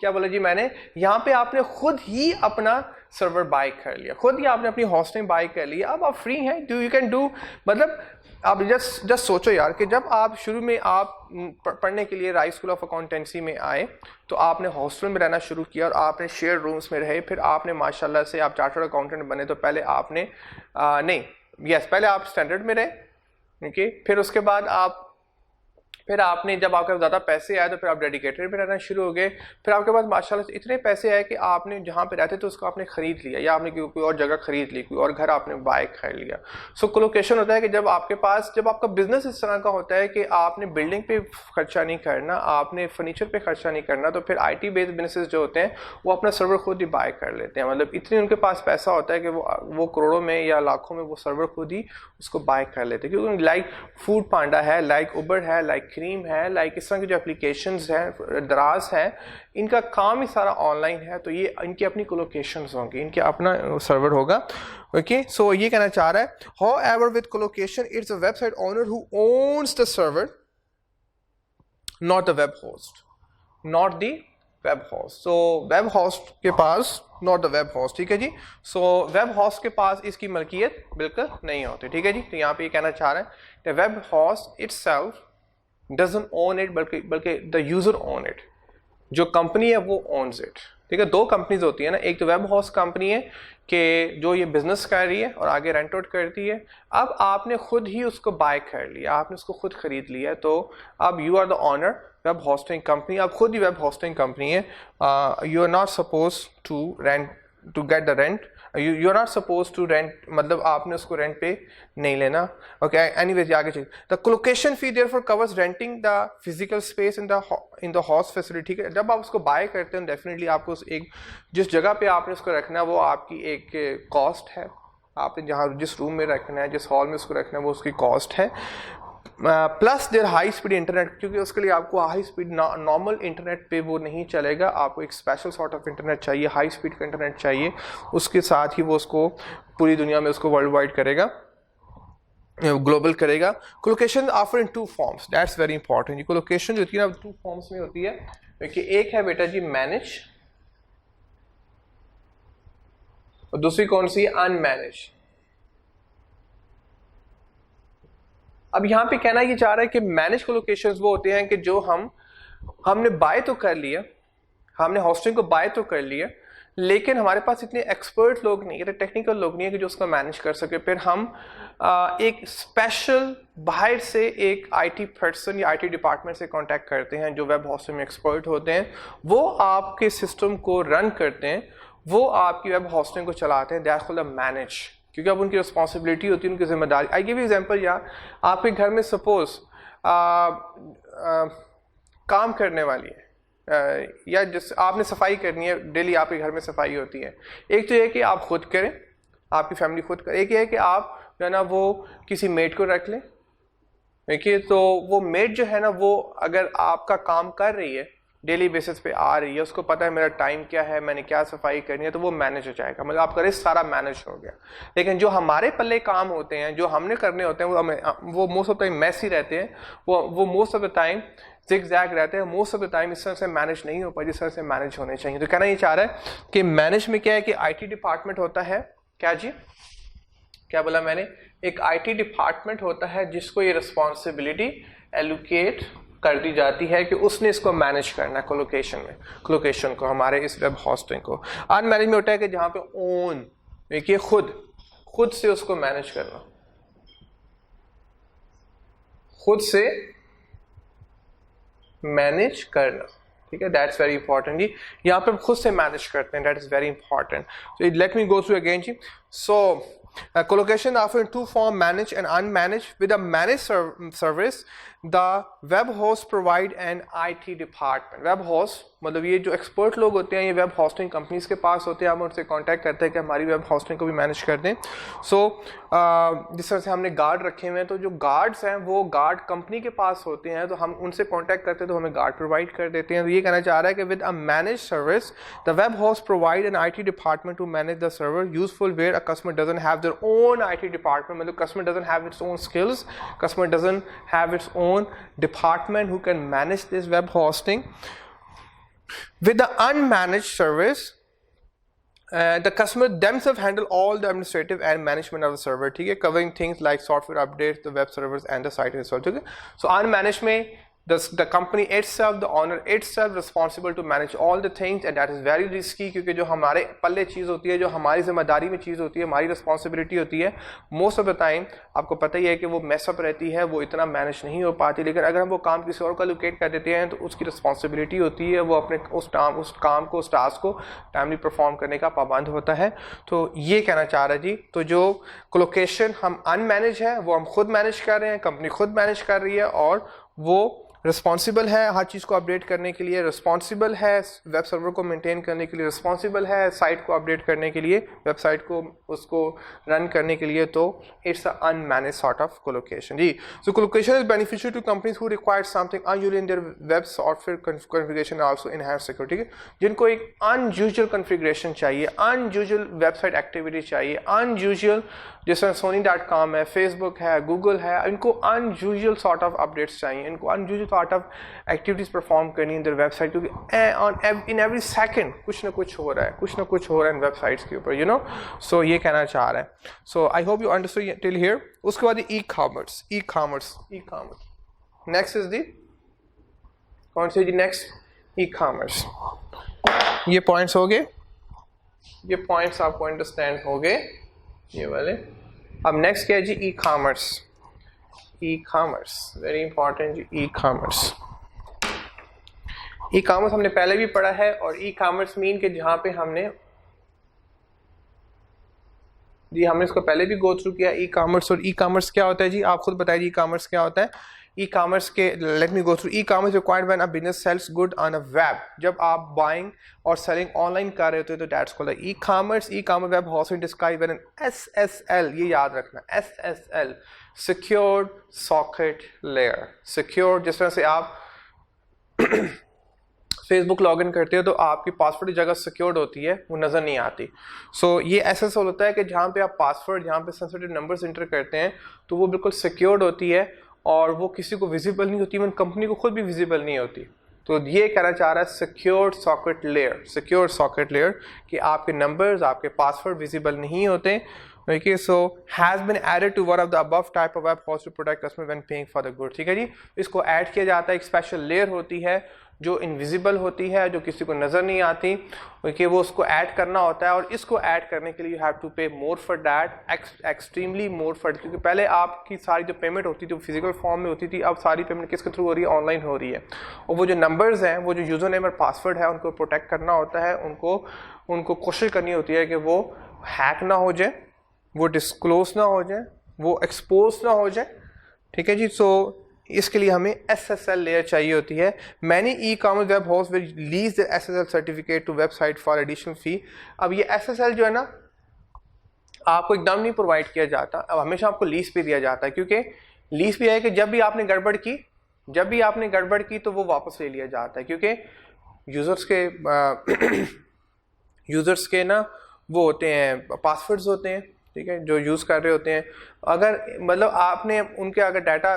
क्या बोला जी मैंने, यहाँ पे आपने खुद ही अपना सर्वर बाय कर लिया, खुद ही आपने अपनी होस्टिंग बाय कर लिया, अब आप फ्री हैं, यू कैन डू, मतलब आप जस्ट सोचो यार कि जब आप शुरू में आप पढ़ने के लिए राइस स्कूल ऑफ अकाउंटेंसी में आए तो आपने हॉस्टल में रहना शुरू किया और आपने शेयर रूम्स में रहे, फिर आपने माशाल्लाह से आप चार्टर्ड अकाउंटेंट बने, तो पहले आपने पहले आप स्टैंडर्ड में रहे, ठीक है, फिर आपने जब आपके पास ज़्यादा पैसे आए तो फिर आप डेडिकेटेड में रहना शुरू हो गए, फिर आपके पास माशाल्लाह से इतने पैसे आए कि आपने जहाँ पे रहते तो उसको आपने ख़रीद लिया, या आपने कोई और जगह ख़रीद ली, कोई और घर आपने बाय कर लिया। सो कोलोकेशन होता है कि जब आपका बिजनेस इस तरह का होता है कि आपने बिल्डिंग पे खर्चा नहीं करना, आपने फर्नीचर पे खर्चा नहीं करना, तो फिर IT बेस्ड बिजनेसेस जो होते हैं वो अपना सर्वर खुद ही बाय कर लेते हैं, मतलब इतनी उनके पास पैसा होता है कि वो करोड़ों में या लाखों में वो सर्वर खुद ही उसको बाय कर लेते हैं, क्योंकि लाइक फूड पांडा है, लाइक उबर है, लाइक क्रीम है, लाइक इस तरह की जो एप्लीकेशंस हैं, दराज है, इनका काम ही सारा ऑनलाइन है, तो ये इनकी अपनी कोलोकेशंस होंगी, इनके अपना सर्वर होगा, ओके। सो ये कहना चाह रहा है, however with colocation it's a website owner who owns the server, not the web host, not the web host. So web host के पास, नॉट द वेब होस्ट, ठीक है जी। सो वेब होस्ट के पास इसकी मलकियत बिल्कुल नहीं होती, ठीक है जी। तो यहाँ पे ये कहना चाह रहा है the web host itself doesn't own it, बल्कि द यूजर ओन इट, जो कंपनी है वो ओन्स इट, ठीक है। दो कंपनीज होती है ना, एक तो वेब होस्ट कंपनी है कि जो ये बिजनेस कर रही है और आगे रेंट आउट करती है, अब आपने खुद ही उसको बाय कर लिया, आपने उसको खुद खरीद लिया, तो अब you are the owner web hosting company, अब खुद ही वेब होस्टिंग कंपनी है, you are not suppose to get the rent, you are not suppose to rent, मतलब आपने उसको रेंट पे नहीं लेना, ओके। एनीवेज आगे चलिए, the colocation fee therefore covers renting the physical space in the host facility, ठीक है। जब आप उसको बाय करते हैं डेफिनेटली आपको जिस जगह पे आपने उसको रखना है वो आपकी एक कॉस्ट है, आपने जहाँ जिस रूम में रखना है, जिस हॉल में उसको रखना है, वो उसकी कॉस्ट है, plus their high speed internet, क्योंकि उसके लिए आपको हाई स्पीड नॉर्मल इंटरनेट पे वो नहीं चलेगा, आपको एक स्पेशल सॉर्ट ऑफ इंटरनेट चाहिए, हाई स्पीड का इंटरनेट चाहिए, उसके साथ ही वो उसको पूरी दुनिया में उसको वर्ल्ड वाइड करेगा, ग्लोबल करेगा। Colocation offer in 2 forms, that's very important. ये कोलोकेशन जो होती है ना 2 फॉर्म्स में होती है, क्योंकि एक है बेटा जी मैनेज और दूसरी कौन सी है, अनमैनेज। अब यहाँ पे कहना ये चाह रहा है कि मैनेज कोलोकेशंस वो होते हैं कि जो हमने बाय तो कर लिया, हमने होस्टिंग को बाय तो कर लिया, लेकिन हमारे पास इतने एक्सपर्ट लोग नहीं है, टेक्निकल लोग नहीं है कि जो उसको मैनेज कर सके, फिर हम एक स्पेशल बाहर से एक IT पर्सन या IT डिपार्टमेंट से कांटेक्ट करते हैं जो वेब होस्टिंग में एक्सपर्ट होते हैं, वो आपके सिस्टम को रन करते हैं, वो आपकी वेब होस्टिंग को चलाते हैं, दैट्स कॉल्ड मैनेज, क्योंकि अब उनकी रिस्पॉन्सिबिलिटी होती है, उनकी जिम्मेदारी। आई गिव यू एग्जांपल यार, आपके घर में सपोज काम करने वाली है, या जिस आपने सफाई करनी है, डेली आपके घर में सफाई होती है, एक तो ये कि आप खुद करें, आपकी फैमिली खुद करे, एक ये है कि आप जो है ना वो किसी मेड को रख लें, देखिए, तो वो मेड जो है ना वो अगर आपका काम कर रही है, डेली बेसिस पे आ रही है, उसको पता है मेरा टाइम क्या है, मैंने क्या सफाई करनी है, तो वो मैनेज हो जाएगा, मतलब आपका रिस्क सारा मैनेज हो गया। लेकिन जो हमारे पल्ले काम होते हैं, जो हमने करने होते हैं, वो most of the time messy रहते हैं, वो most of the time zigzag रहते हैं, मोस्ट ऑफ द टाइम इस तरह से मैनेज नहीं हो पाए जिस तरह से मैनेज होने चाहिए। तो कहना ये चाह रहा है कि मैनेज में क्या है कि IT डिपार्टमेंट होता है, क्या जी, क्या बोला मैंने, एक आईटी डिपार्टमेंट होता है जिसको ये रिस्पॉन्सिबिलिटी एलोकेट कर दी जाती है कि उसने इसको मैनेज करना है कोलोकेशन को, हमारे इस वेब होस्टिंग को। अनमैनेज में होता है कि जहाँ पे ओन, देखिए खुद से उसको मैनेज करना, खुद से मैनेज करना, ठीक है, दैट्स वेरी इंपॉर्टेंट जी। यहाँ पे हम खुद से मैनेज करते हैं, that is very important. So let me go through again जी। So collocation are in two form, managed and unmanaged. With a managed service, the web host provide an IT department. Web host मतलब ये जो expert लोग होते हैं, ये web hosting companies के पास होते हैं, हम उनसे कांटेक्ट करते हैं कि हमारी वेब होस्टिंग को भी मैनेज कर दें। सो जिस तरह से हमने गार्ड रखे हुए हैं, तो जो गार्ड्स हैं वो गार्ड कंपनी के पास होते हैं, तो हम उनसे कांटेक्ट करते हैं तो हमें गार्ड प्रोवाइड कर देते हैं। तो ये कहना चाह रहा है कि with a manage service the web host provide an IT department to manage the server useful where a customer doesn't have their own IT department, मतलब customer doesn't have its own skills, customer doesn't have its own department who can manage this web hosting. With the unmanaged service, the customer themselves handle all the administrative and management of the server, ठीक है, covering things like software updates, the web servers and the site itself, ठीक है। So unmanaged में the company itself, the owner itself responsible to manage all the things, and that is very risky, क्योंकि जो हमारे पल्ले चीज़ होती है, जो हमारी जिम्मेदारी में चीज़ होती है, हमारी रिस्पॉन्सिबिलिटी होती है, मोस्ट ऑफ द टाइम आपको पता ही है कि वो मैसअप रहती है, वो इतना मैनेज नहीं हो पाती। लेकिन अगर हम वो काम किसी और को लोकेट कर देते हैं तो उसकी रिस्पॉन्सिबिलिटी होती है, वो अपने उस काम को, उस टास्क को टाइमली परफॉर्म करने का पाबंद होता है। तो ये कहना चाह रहा है जी। तो जो कोलोकेशन हम अनमैनेज है वो हम खुद मैनेज कर रहे हैं, कंपनी खुद मैनेज कर रही है, और वो रिस्पॉन्सिबल है हर चीज़ को अपडेट करने के लिए, रिस्पॉन्सिबल है वेब सर्वर को मेंटेन करने के लिए, रिस्पॉन्सिबल है साइट को अपडेट करने के लिए, वेबसाइट को उसको रन करने के लिए। तो it's a unmanage sort of colocation जी। So colocation is beneficial to companies who require something unusual in their web software configuration, also enhance security, ठीक है, जिनको एक अनयूजुअल कॉन्फ़िगरेशन चाहिए, अनयूजुअल वेबसाइट एक्टिविटी चाहिए, अनयूजुअल, जैसे Sony.com है, Facebook है, गूगल है, इनको अनयूजुअल सॉर्ट ऑफ अपडेट्स चाहिए, इनको unusual sort of activities perform करनी है वेबसाइट, क्योंकि इन एवरी सेकंड कुछ ना कुछ हो रहा है, इन वेबसाइट्स के ऊपर, यू नो। सो ये कहना चाह रहा है। So I hope you understood till here. उसके बाद e commerce next is the, कौन सी जी नेक्स्ट? E commerce. ये पॉइंट्स हो गए, ये पॉइंट्स आपको अंडरस्टैंड हो गए ये वाले। अब नेक्स्ट क्या है जी? ई कॉमर्स, वेरी इंपॉर्टेंट जी। ई कॉमर्स हमने पहले भी पढ़ा है, और ई कॉमर्स मीन के जहाँ पे हमने इसको पहले भी गो थ्रू किया। ई कॉमर्स, और ई कॉमर्स क्या होता है जी? आप खुद बताइए ई कॉमर्स क्या होता है? ई कॉमर्स के, let me go through. E commerce required when a business sells good on a web, जब आप बाइंग और सेलिंग ऑनलाइन कर रहे होते हैं तो that's called e commerce. E commerce web hosting describe N SSL, ये याद रखना, SSL, secured socket layer. Secure, जिस तरह से आप फेसबुक लॉगिन करते हो तो आपकी पासवर्ड की जगह सिक्योर्ड होती है, वो नज़र नहीं आती। सो ये SSL होता है कि जहाँ पे आप पासवर्ड, जहाँ पे सेंसिटिव नंबर्स इंटर करते हैं तो वो बिल्कुल सिक्योर्ड होती है, और वो किसी को विजिबल नहीं होती, इवन कंपनी को खुद भी विजिबल नहीं होती। तो ये कहना चाह रहा है सिक्योर्ड सॉकेट लेयर, कि आपके नंबर्स, आपके पासवर्ड विजिबल नहीं होते। Okay, so has been added to one of the above type of web host to protect customer when paying for the good, ठीक है जी। इसको ऐड किया जाता है, एक स्पेशल लेयर होती है जो इनविजिबल होती है, जो किसी को नज़र नहीं आती, कि वो उसको ऐड करना होता है, और इसको ऐड करने के लिए यू हैव टू पे more for that, extremely more for, क्योंकि पहले आपकी सारी जो पेमेंट होती थी वो फिजिकल फॉर्म में होती थी, अब सारी पेमेंट किसके थ्रू हो रही है? ऑनलाइन हो रही है। और वो जो नंबर्स हैं, वो जो यूज़र नेम और पासवर्ड है, उनको प्रोटेक्ट करना होता है, उनको कोशिश करनी होती है कि वो हैक ना हो जाए, वो डिस्क्लोज ना हो जाए, वो एक्सपोज ना हो जाए, ठीक है जी। सो इसके लिए हमें SSL लेयर चाहिए होती है। Many e commerce web host will release the SSL certificate to website for additional fee. अब ये SSL जो है ना, आपको एकदम नहीं प्रोवाइड किया जाता, अब हमेशा आपको लीज पे दिया जाता है, क्योंकि लीज पे है कि जब भी आपने गड़बड़ की तो वो वापस ले लिया जाता है, क्योंकि यूजर्स के ना वो होते हैं, पासवर्ड्स होते हैं, ठीक है, जो यूज़ कर रहे होते हैं। अगर मतलब आपने उनके अगर डाटा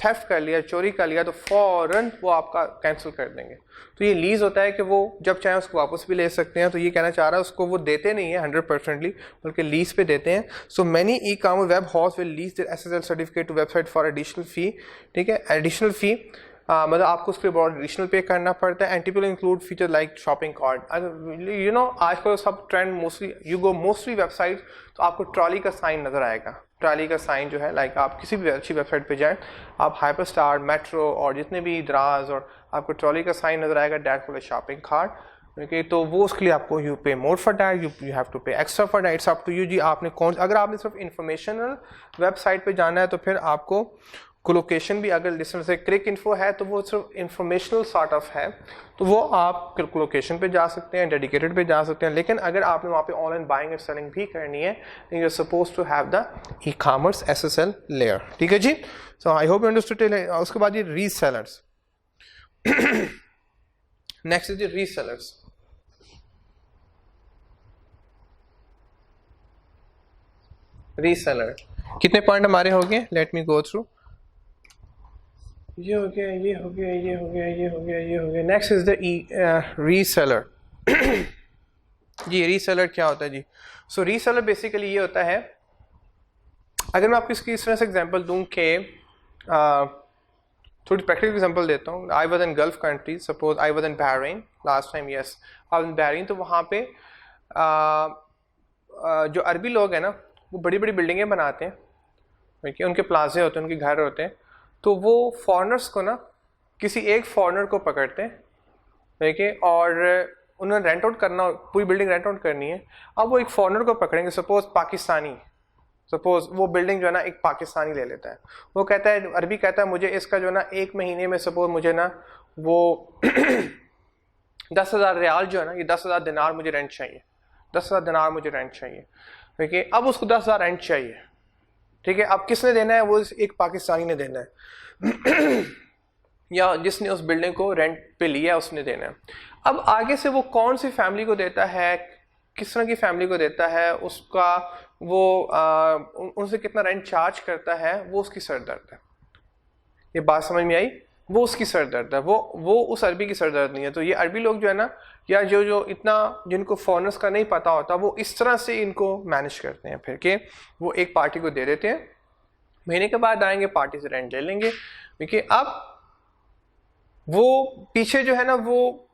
थेफ्ट कर लिया, चोरी कर लिया, तो फ़ौरन वो आपका कैंसिल कर देंगे। तो ये लीज़ होता है कि वो जब चाहे उसको वापस भी ले सकते हैं। तो ये कहना चाह रहा है उसको वो देते नहीं है 100%ली, बल्कि लीज़ पे देते हैं। So many e commerce web house will lease their SSL certificate to website for additional fee. ठीक है, एडिशनल फ़ी मतलब आपको उस पर बहुत एडिशनल पे करना पड़ता है। And typical include feature like shopping card. You know आजकल सब trend mostly you go mostly website तो आपको ट्रॉली का साइन नज़र आएगा। ट्रॉली का साइन जो है लाइक आप किसी भी अच्छी वेबसाइट पे जाएं, आप हाइपर स्टार, मेट्रो और जितने भी दराज और आपको ट्रॉली का साइन नज़र आएगा, that for shopping card. Okay, तो वो उसके लिए आपको you pay more for that, you have to pay extra for that. It's up to you जी, आपने कौन, अगर आपने सिर्फ इंफॉर्मेशनल वेबसाइट पे जाना है तो फिर आपको कोलोकेशन भी, अगर डिस्टेंस से क्रिक इन्फो है तो वो सिर्फ इंफॉर्मेशनल सॉर्ट ऑफ है, तो वो आप कोलोकेशन पे जा सकते हैं, डेडिकेटेड पे जा सकते हैं। लेकिन अगर आपने वहाँ पे ऑनलाइन बाइंग और सेलिंग भी करनी है, you are suppose to have the e commerce SSL layer. ठीक है जी, so I hope you understood. उसके बाद ये resellers. Next is the resellers. Reseller कितने पॉइंट हमारे हो गए, लेट मी गो थ्रू। ये हो गया, ये हो गया, ये हो गया, ये हो गया, ये हो गया। Next is the reseller. जी, रीसेलर क्या होता है जी? सो रीसेलर बेसिकली ये होता है, अगर मैं आपको इसकी इस तरह से एग्जांपल दूं कि थोड़ी प्रैक्टिकल एग्जांपल देता हूँ। I was in gulf country, suppose I was in Bahrain last time, yes I was in Bahrain. तो वहाँ पे जो अरबी लोग हैं ना, वो बड़ी बड़ी बिल्डिंगें बनाते हैं, ठीक है, उनके प्लाजे होते हैं, उनके घर होते हैं। तो वो फॉरेनर्स को ना, किसी एक फॉरेनर को पकड़ते हैं, ठीक है, और उन्होंने रेंट आउट करना, पूरी बिल्डिंग रेंट आउट करनी है। अब वो एक फॉरेनर को पकड़ेंगे, सपोज पाकिस्तानी, सपोज वो बिल्डिंग जो है ना एक पाकिस्तानी ले लेता है। वो कहता है, अरबी कहता है मुझे इसका जो है ना 1 महीने में, सपोज मुझे ना वो 10,000 रियाल जो है ना, ये 10,000 दिनार मुझे रेंट चाहिए, 10,000 दिनार मुझे रेंट चाहिए। ठीक है, अब उसको 10,000 रेंट चाहिए। ठीक है, अब किसने देना है? वो एक पाकिस्तानी ने देना है या जिसने उस बिल्डिंग को रेंट पे लिया उसने देना है। अब आगे से वो कौन सी फैमिली को देता है, किस तरह की फैमिली को देता है, उसका वो उनसे कितना रेंट चार्ज करता है, वो उसकी सरदर्द है। ये बात समझ में आई? वो उसकी सरदर्द है, वो उस अरबी की सरदर्द नहीं है। तो ये अरबी लोग जो है ना, या जो इतना जिनको फॉरेनर्स का नहीं पता होता, वो इस तरह से इनको मैनेज करते हैं फिर कि वो एक पार्टी को दे देते हैं, महीने के बाद आएंगे पार्टी से रेंट ले लेंगे। क्योंकि अब वो पीछे जो है ना, वो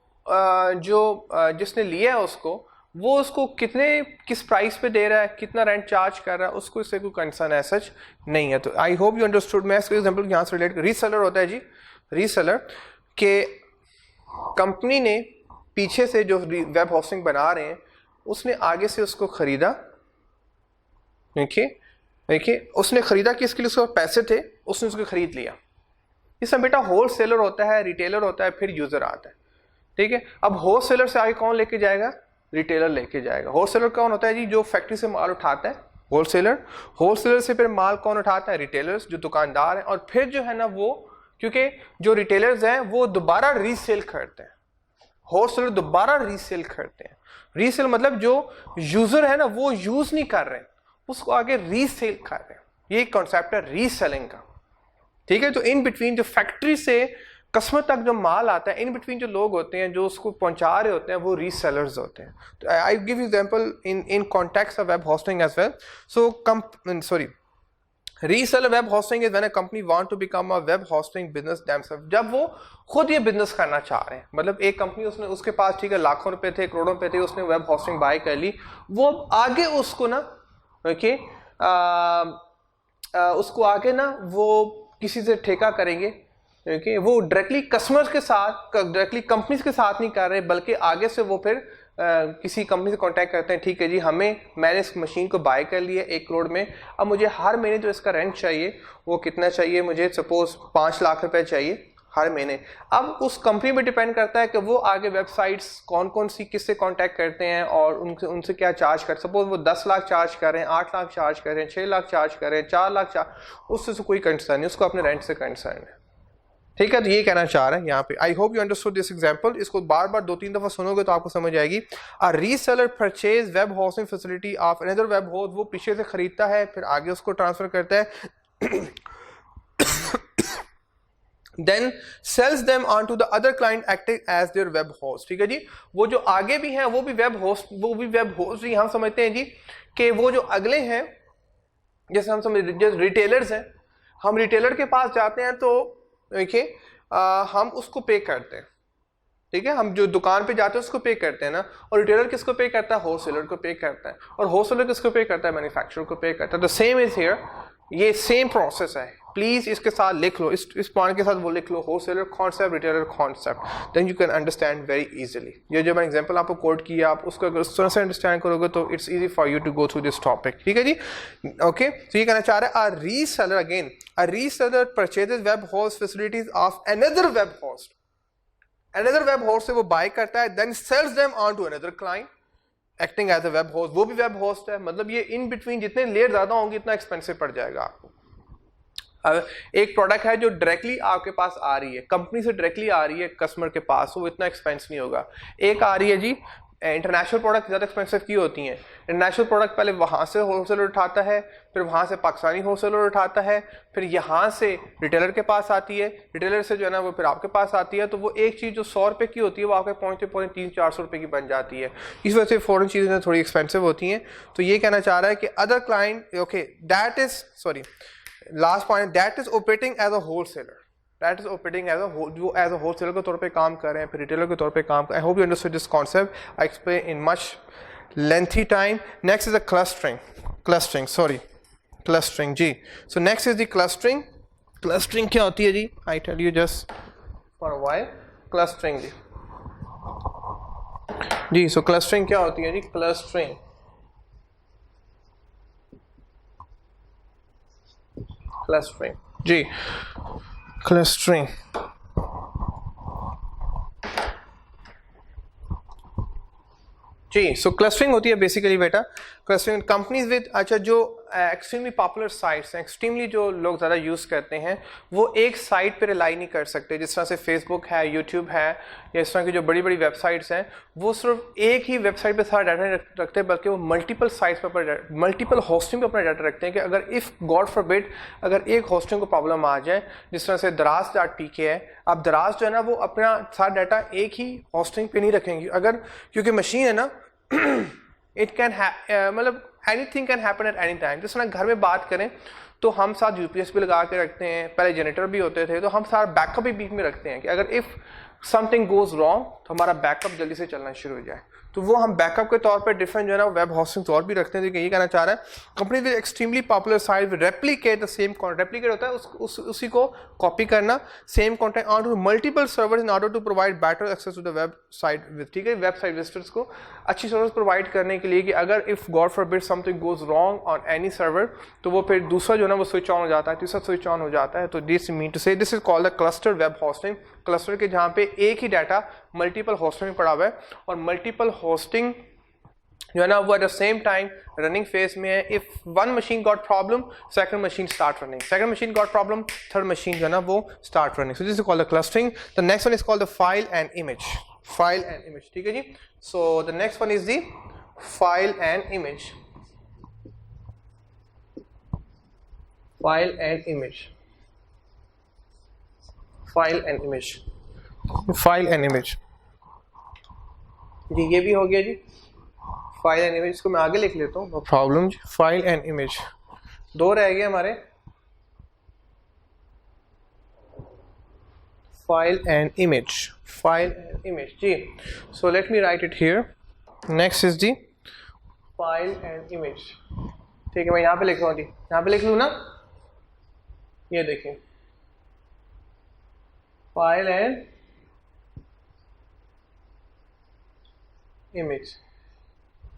जिसने लिया है वो उसको किस प्राइस पे दे रहा है, कितना रेंट चार्ज कर रहा है, उसको इससे कोई कंसर्न है सच नहीं है। तो आई होप यू अंडरस्टूड। मैं इसका एग्जांपल यहाँ से रिलेट, रीसेलर होता है जी, रीसेलर के कंपनी ने पीछे से जो वेब होस्टिंग बना रहे हैं, उसने आगे से उसको खरीदा। देखिए उसने खरीदा, किसके लिए? उसके पैसे थे, उसने उसको खरीद लिया। इसमें बेटा होल सेलर होता है, रिटेलर होता है, फिर यूजर आता है। ठीक है, अब होल सेलर से आगे कौन लेके जाएगा? रिटेलर लेके जाएगा। होल सेलर कौन होता है जी? जो फैक्ट्री से माल उठाता है, होल सेलर से फिर माल कौन उठाता है? रिटेलर्स, जो दुकानदार हैं। और फिर जो है ना वो, क्योंकि जो रिटेलर्स हैं वो दोबारा रीसेल करते हैं, होल सेलर दोबारा रीसेल करते हैं। रीसेल मतलब जो यूजर है ना, वो यूज नहीं कर रहे, उसको आगे रीसेल कर रहे हैं। ये कॉन्सेप्ट है रीसेलिंग का। ठीक है, तो इन बिटवीन जो फैक्ट्री से कस्टमर तक जो माल आता है, इन बिटवीन जो लोग होते हैं जो उसको पहुंचा रहे होते हैं, वो रीसेलर्स होते हैं। तो I give example in context of web hosting as well. So reseller web hosting is when a company want to become a web hosting business themselves. जब वो खुद ये बिजनेस करना चाह रहे हैं, मतलब एक कंपनी उसके पास, ठीक है, लाखों रुपए थे, करोड़ों रुपए थे, उसने वेब होस्टिंग बाय कर ली, वो आगे उसको ना, ओके, उसको आगे ना वो किसी से ठेका करेंगे। ओके, वो डायरेक्टली कस्टमर्स के साथ, डायरेक्टली कंपनीज के साथ नहीं कर रहे, बल्कि आगे से वो फिर किसी कंपनी से कांटेक्ट करते हैं। ठीक है जी, मैंने इस मशीन को बाय कर लिया 1 करोड़ में, अब मुझे हर महीने जो इसका रेंट चाहिए वो कितना चाहिए? मुझे सपोज 5 लाख रुपए चाहिए हर महीने। अब उस कंपनी पे डिपेंड करता है कि वो आगे वेबसाइट्स कौन सी किससे कांटेक्ट करते हैं और उनसे क्या चार्ज कर। सपोज वो 10 लाख चार्ज कर रहे हैं, 8 लाख चार्ज कर रहे हैं, 6 लाख चार्ज कर रहे हैं, 4 लाख चार्ज, उससे कोई कंसर्न नहीं, उसको अपने रेंट से कंसर्न है। ठीक है, तो ये कहना चाह रहे हैं यहाँ पे। आई hope you understood this example. इसको बार बार 2-3 दफा सुनोगे तो आपको समझ आएगी। A reseller purchase web hosting facility of another web host. वो पीछे से खरीदता है, फिर आगे उसको ट्रांसफर करता है then sells them on to the other client acting as their web host. ठीक है जी, वो जो आगे भी हैं वो भी वेब होस्ट ही हम समझते हैं जी कि वो जो अगले हैं, जैसे हम समझ जैसे रिटेलर्स हैं, हम रिटेलर के पास जाते हैं तो देखिए हम उसको पे करते हैं। ठीक है, हम जो दुकान पे जाते हैं उसको पे करते हैं ना, और रिटेलर किसको पे करता है? होलसेलर को पे करता है, और होलसेलर किसको पे करता है? मैन्युफैक्चरर को पे करता है। तो सेम इज हियर, ये सेम प्रोसेस है। प्लीज इसके साथ लिख लो, इस पॉइंट के साथ वो लिख लो, wholesaler concept, retailer concept, then you can understand very easily. ये जो मैं एग्जांपल आपको कोट किया, आप उसको अगर उस तरह से अंडरस्टैंड करोगे तो it's easy for you to go through this topic. ठीक है जी, ओके। तो ये कहना चाह रहा है, a reseller again, a reseller purchases web host facilities of another web host, another web host से वो बाय करता है, then sells them on to another client acting as a web host, वो भी वेब होस्ट है। मतलब ये in between जितने लेयर ज्यादा होंगे इतना एक्सपेंसिव पड़ जाएगा आपको। अब एक प्रोडक्ट है जो डायरेक्टली आपके पास आ रही है, कंपनी से डायरेक्टली आ रही है कस्टमर के पास, वो इतना एक्सपेंस नहीं होगा। एक आ रही है जी इंटरनेशनल प्रोडक्ट, ज़्यादा एक्सपेंसिव की होती हैं। इंटरनेशनल प्रोडक्ट पहले वहाँ से होलसेलर उठाता है, फिर वहाँ से पाकिस्तानी होलसेलर उठाता है, फिर यहाँ से रिटेलर के पास आती है, रिटेलर से जो है ना वो फिर आपके पास आती है। तो वो एक चीज़ जो 100 रुपये की होती है वो आपके पहुँचते पहुँचते 300-400 रुपये की बन जाती है। इस वजह से फ़ॉरेन चीज़ें थोड़ी एक्सपेंसिव होती हैं। तो ये कहना चाह रहा है कि other client, okay, that is sorry last point, that is operating as a wholesaler, that is operating as जो एज अ होलसेलर के तौर पे काम कर रहे हैं, फिर रिटेलर के तौर पे काम कर। I hope you understood this concept, I explain in much lengthy time. Next is a clustering sorry clustering जी। So next is the clustering. Clustering क्या होती है जी? I tell you just for a while. Clustering जी, so clustering क्या होती है जी? क्लस्टरिंग जी, क्लस्टरिंग जी। सो क्लस्टरिंग होती है बेसिकली बेटा, क्लस्टरिंग कंपनीज विद, अच्छा जो एक्सट्रीमली पॉपुलर साइट्स हैं, एक्सट्रीमली जो लोग ज़्यादा यूज़ करते हैं, वो एक साइट पे रिलाई नहीं कर सकते। जिस तरह से फेसबुक है, यूट्यूब है, या इस तरह की जो बड़ी बड़ी वेबसाइट्स हैं, वो सिर्फ एक ही वेबसाइट पे सारा डाटा नहीं रखते, बल्कि वो मल्टीपल साइट्स पर, मल्टीपल होस्टिंग पे अपना डाटा रखते हैं। कि अगर इफ़ गॉड फॉरबिड अगर एक होस्टिंग को प्रॉब्लम आ जाए, जिस तरह से दराज.pk है, अब दराज जो है ना वो अपना सारा डाटा एक ही होस्टिंग पे नहीं रखेंगे, अगर क्योंकि मशीन है ना इट कैन मतलब anything can happen at any time. जिस तरह घर में बात करें तो हम साथ यूपीएस भी लगा के रखते हैं, पहले जनरेटर भी होते थे, तो हम सारा बैकअप भी बीच में रखते हैं कि अगर इफ़ समथिंग गोज रॉन्ग तो हमारा बैकअप जल्दी से चलना शुरू हो जाए। तो वो हम बैकअप के तौर पर डिफरेंट जो है ना वेब होस्टिंग और भी रखते हैं। तो ये कहना चाह रहा है company with extremely popular site replicate the same content, replicate होता है उसी को कॉपी करना, same content on to multiple servers in order to provide better access to the website. ठीक है, वेबसाइट विजिटर्स को अच्छी सर्विस प्रोवाइड करने के लिए कि अगर if God forbid something goes wrong on any server तो वो फिर दूसरा जो है ना वो स्विच ऑन हो जाता है, तीसरा स्विच ऑन हो जाता है। तो दिस मीन टू से this is called the cluster web hosting. Cluster के जहाँ पे एक ही डाटा मल्टीपल होस्टिंग में पड़ा हुआ है, और मल्टीपल होस्टिंग जो है ना वो at the same time running phase में है। If one machine got problem, second machine start running, second machine got problem, third machine जो है ना वो start running. So this is called the clustering. The next one is called the file and image, file and image. ठीक है जी, so the next one is the file and image, file and image, file and image, file and image जी। ये भी हो गया जी file and image, इसको मैं आगे लिख लेता हूँ, नो प्रॉब्लम जी। फाइल एंड इमेज दो रह गए हमारे, file and image, file and image जी। So let me write it here. Next is the file and image. ठीक है, मैं यहाँ पे लिख रहा हूँ जी, यहाँ पे लिख लूँ ना, ये देखिए फाइल एंड इमेज।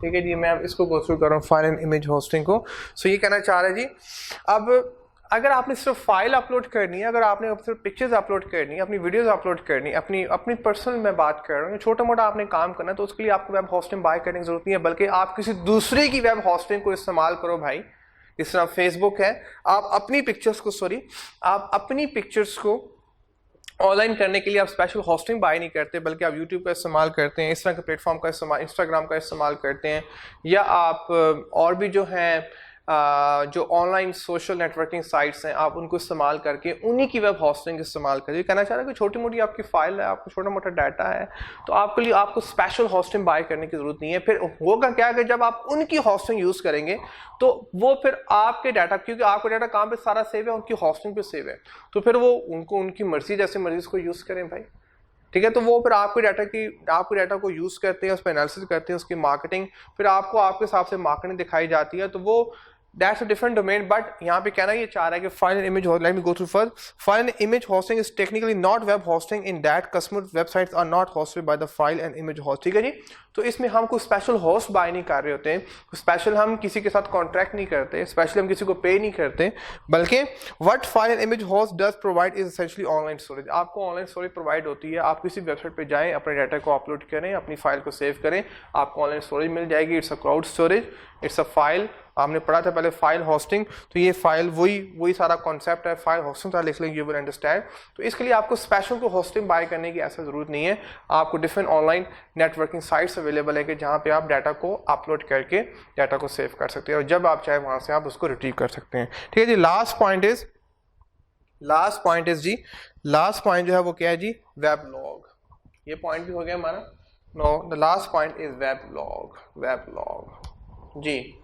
ठीक है जी, मैं अब इसको गो थ्रू कर रहा हूँ फाइल एंड इमेज होस्टिंग को। सो ये कहना चाह रहा है जी, अब अगर आपने सिर्फ फाइल अपलोड करनी है, अगर आपने सिर्फ पिक्चर्स अपलोड करनी है, अपनी वीडियोस अपलोड करनी है, अपनी पर्सनल मैं बात कर रहा हूँ, छोटा मोटा आपने काम करना है, तो उसके लिए आपको वेब होस्टिंग बाय करने की जरूरत नहीं है, बल्कि आप किसी दूसरे की वेब होस्टिंग को इस्तेमाल करो भाई। इस तरह फेसबुक है, आप अपनी पिक्चर्स को ऑनलाइन करने के लिए आप स्पेशल होस्टिंग बाय नहीं करते, बल्कि आप यूट्यूब का इस्तेमाल करते हैं, इस तरह के प्लेटफॉर्म का इस्तेमाल, इंस्टाग्राम का इस्तेमाल करते हैं, या आप और भी जो हैं जो ऑनलाइन सोशल नेटवर्किंग साइट्स हैं आप उनको इस्तेमाल करके उन्हीं की वेब होस्टिंग इस्तेमाल करिए। कहना चाह रहा है कि छोटी मोटी आपकी फाइल है, आपको छोटा मोटा डाटा है, तो आपके लिए आपको स्पेशल होस्टिंग बाय करने की ज़रूरत नहीं है। फिर होगा क्या कि जब आप उनकी होस्टिंग यूज़ करेंगे तो वो फिर आपके डाटा, क्योंकि आपका डाटा कहाँ पे सारा सेव है, उनकी होस्टिंग पे सेव है, तो फिर वो उनको उनकी मर्जी जैसे मर्जी उसको यूज़ करें भाई, ठीक है। तो वो फिर आपके डाटा को यूज़ करते हैं, उस पर एनालिसिस करते हैं, उसकी मार्केटिंग, फिर आपको आपके हिसाब से मार्केटिंग दिखाई जाती है, तो वो that's a different domain. But यहाँ पे कहना ये चाह रहा है कि file and image, let me go through first. File and image hosting is technically not web hosting in that customer websites are not hosted by the file and image host, ठीक है जी। तो इसमें हम कोई स्पेशल होस्ट बाय नहीं कर रहे होते हैं, स्पेशल हम किसी के साथ कॉन्ट्रैक्ट नहीं करते, स्पेशली हम किसी को पे नहीं करते, बल्कि what file and image host does provide is essentially online storage. आपको ऑनलाइन स्टोरेज प्रोवाइड होती है, आप किसी वेबसाइट पे जाएं, अपने डाटा को अपलोड करें, अपनी फाइल को सेव करें, आपको ऑनलाइन स्टोरेज मिल जाएगी। It's a cloud storage, it's a file. आपने पढ़ा था पहले फाइल होस्टिंग, तो ये फाइल वही सारा कॉन्सेप्ट है, फाइल होस्टिंग था, लिख लेंगे, यू विल अंडरस्टैंड। तो इसके लिए आपको स्पेशल को होस्टिंग बाय करने की ऐसा ज़रूरत नहीं है, आपको different online networking sites available है कि जहाँ पे आप डाटा को अपलोड करके डाटा को सेव कर सकते हैं, और जब आप चाहे वहाँ से आप उसको रिट्रीव कर सकते हैं, ठीक है जी। लास्ट पॉइंट जी, लास्ट पॉइंट जो है वो क्या है जी, वेब लॉग। ये पॉइंट भी हो गया हमारा। No, the last point is web log जी।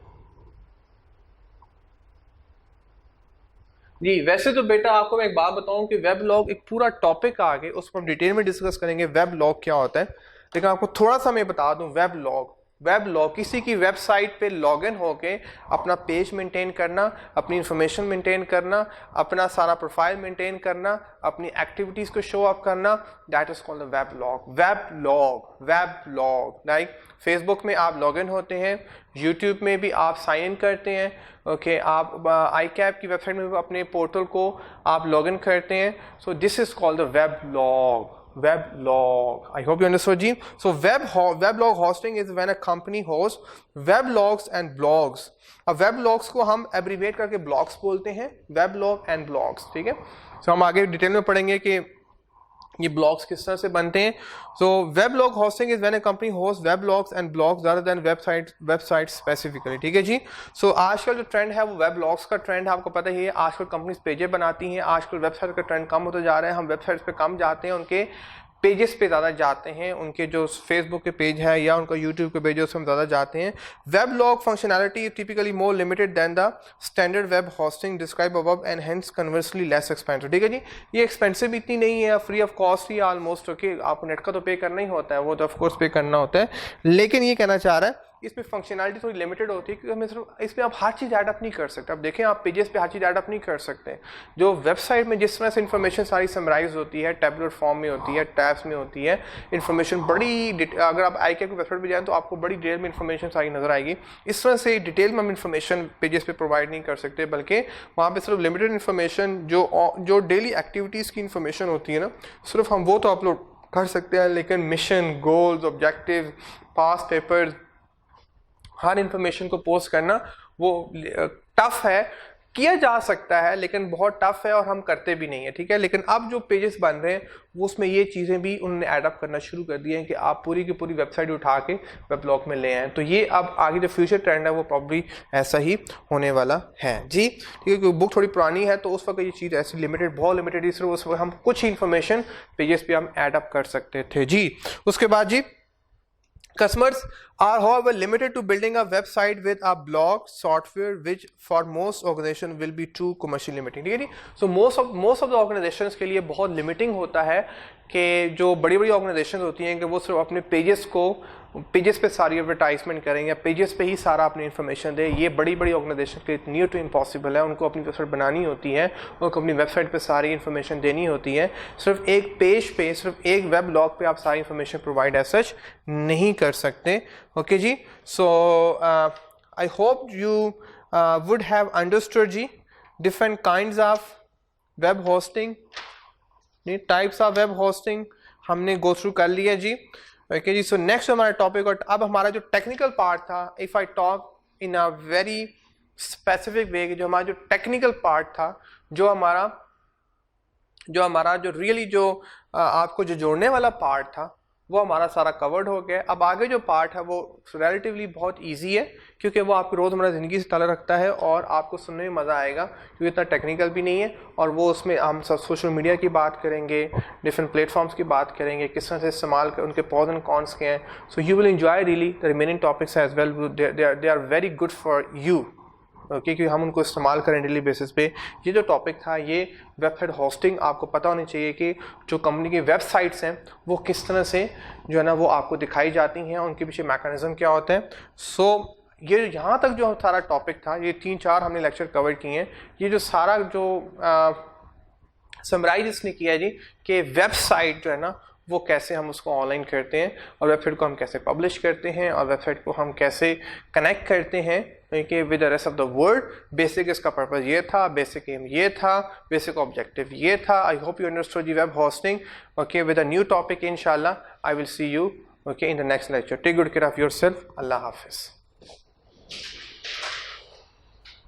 जी वैसे तो बेटा आपको मैं एक बात बताऊं कि वेब लॉग एक पूरा टॉपिक आ गया, उसको हम डिटेल में डिस्कस करेंगे वेब लॉग क्या होता है, लेकिन आपको थोड़ा सा मैं बता दूं। वेब लॉग किसी की वेबसाइट पे लॉगिन होके अपना पेज मेंटेन करना, अपनी इंफॉर्मेशन मेंटेन करना, अपना सारा प्रोफाइल मेंटेन करना, अपनी एक्टिविटीज़ को शो अप करना, that is called web log. Like Facebook में आप लॉगिन होते हैं, यूट्यूब में भी आप साइन इन करते हैं, ओके आप आई कैप की वेबसाइट में भी अपने पोर्टल को आप लॉगिन करते हैं, so this is called the web log. I hope you understood जी। So web log hosting is when a company hosts web logs and blogs। अब web logs को हम abbreviate करके blogs बोलते हैं, web log and blogs, ठीक है। So हम आगे डिटेल में पढ़ेंगे कि ये ब्लॉग्स किस तरह से बनते हैं। So web log hosting is when a company host web logs and blogs rather than website specifically, ठीक है जी। सो आजकल जो ट्रेंड है वो वेब लॉग्स का ट्रेंड है, आपको पता ही है। आजकल कंपनीज पेजेस बनाती हैं, आजकल वेबसाइट का ट्रेंड कम होता जा रहा है, हम वेबसाइट्स पे कम जाते हैं, उनके पेजेस पे ज़्यादा जाते हैं, उनके जो फेसबुक के पेज है या उनका यूट्यूब के पेज है उसमें ज़्यादा जाते हैं। Web log functionality typically more limited than the standard web hosting describe above and hence conversely less expensive, ठीक है जी। ये एक्सपेंसिव इतनी नहीं है, फ्री ऑफ कॉस्ट ही ऑलमोस्ट, ओके। आपको नेट का तो पे करना ही होता है, वो तो ऑफकोर्स पे करना होता है, लेकिन ये कहना चाह रहा है इसमें फंक्शनैलिटी थोड़ी लिमिटेड होती है, क्योंकि हमें सिर्फ इसमें आप हर चीज़ ऐड अप नहीं कर सकते। अब देखें आप पेजेस पे हर चीज़ ऐड अप नहीं कर सकते। जो वेबसाइट में जिस तरह से इन्फॉर्मेशन सारी समराइज होती है, टैबुलर फॉर्म में होती है, टैब्स में होती है, इन्फॉर्मेशन बड़ी, अगर आप आई कैप की वेबसाइट पर जाएँ तो आपको बड़ी डिटेल में इन्फॉर्मेशन सारी नजर आएगी। इस तरह से डिटेल में हम इन्फॉर्मेशन पेजेस पे प्रोवाइड नहीं कर सकते, बल्कि वहाँ पर सिर्फ लिमिटेड इन्फॉर्मेशन जो डेली एक्टिविटीज़ की इन्फॉर्मेशन होती है ना, सिर्फ हम वो तो अपलोड कर सकते हैं, लेकिन mission, goals, objective, past papers, हर इंफॉर्मेशन को पोस्ट करना वो टफ है। किया जा सकता है लेकिन बहुत टफ है और हम करते भी नहीं है, ठीक है। लेकिन अब जो पेजेस बन रहे हैं वो उसमें ये चीज़ें भी उन्होंने ऐड अप करना शुरू कर दिए हैं कि आप पूरी की पूरी वेबसाइट उठा के वेब लॉग में ले आएँ। तो ये अब आगे जो फ्यूचर ट्रेंड है वो प्रॉब्ली ऐसा ही होने वाला है जी, ठीक है। क्योंकि बुक थोड़ी पुरानी है तो उस वक्त ये चीज़ ऐसी लिमिटेड, बहुत लिमिटेड, सिर्फ उस वक्त हम कुछ ही इन्फॉर्मेशन पेजेस पे हम ऐड अप कर सकते थे जी। उसके बाद जी customers are however limited to building a website with a blog software which for most organization will be too commercially limiting, ठीक है जी। So most of the organizations के लिए बहुत limiting होता है कि जो बड़ी बड़ी ऑर्गेनाइजेशन होती हैं कि वो सिर्फ अपने पेजेस पे सारी एडवर्टाइजमेंट करें या पेजेस पे ही सारा अपनी इन्फॉर्मेशन दें। ये बड़ी बड़ी ऑर्गेनाइजेशन के नियर टू इम्पॉसिबल है। उनको अपनी वेबसाइट बनानी होती है, उनको अपनी वेबसाइट पे सारी इन्फॉर्मेशन देनी होती है। सिर्फ एक पेज पे, सिर्फ एक वेब लॉग पे आप सारी इन्फॉर्मेशन प्रोवाइड एज सच नहीं कर सकते, ओके जी। So I hope you would have understood जी different kinds of web hosting, types of web hosting हमने गो थ्रू कर लिया जी, ओके जी। सो नेक्स्ट हमारा टॉपिक, और अब हमारा जो टेक्निकल पार्ट था, if I talk in a very specific way, जो हमारा जो टेक्निकल पार्ट था, जो हमारा जो रियली जो आपको जो जोड़ने वाला पार्ट था, वो हमारा सारा कवर्ड हो गया। अब आगे जो पार्ट है वो रिलेटिवली बहुत इजी है, क्योंकि वो आपकी रोज़मर्रा ज़िंदगी से ताल्लुक़ रखता है और आपको सुनने में मज़ा आएगा, क्योंकि इतना टेक्निकल भी नहीं है। और वो उसमें हम सब सोशल मीडिया की बात करेंगे, डिफरेंट प्लेटफॉर्म्स की बात करेंगे, किस तरह से इस्तेमाल कर, उनके पॉज एंड कॉन्स के हैं। So you will enjoy really the remaining topics as well, they are very good for you, क्योंकि हम उनको इस्तेमाल करें डेली बेसिस पे। ये जो टॉपिक था ये वेबसाइट होस्टिंग, आपको पता होनी चाहिए कि जो कंपनी की वेबसाइट्स हैं वो किस तरह से जो है ना वो आपको दिखाई जाती हैं, उनके पीछे मैकेनिज्म क्या होते हैं। सो ये यहाँ तक जो सारा टॉपिक था, ये 3-4 हमने लेक्चर कवर किए हैं। ये जो सारा जो समराइज इसने किया है जी कि वेबसाइट जो है ना वो कैसे हम उसको ऑनलाइन करते हैं, और वेबसाइट को हम कैसे पब्लिश करते हैं, और वेबसाइट को हम कैसे कनेक्ट करते हैं कि with the rest of the world. Basic इसका पर्पस ये था, बेसिक एम ये था, बेसिक ऑब्जेक्टिव ये था। I hope you understood the web hosting. Okay, with a new topic इंशाल्लाह I will see you okay in the next lecture. Take good care of yourself. अल्लाह हाफिज़।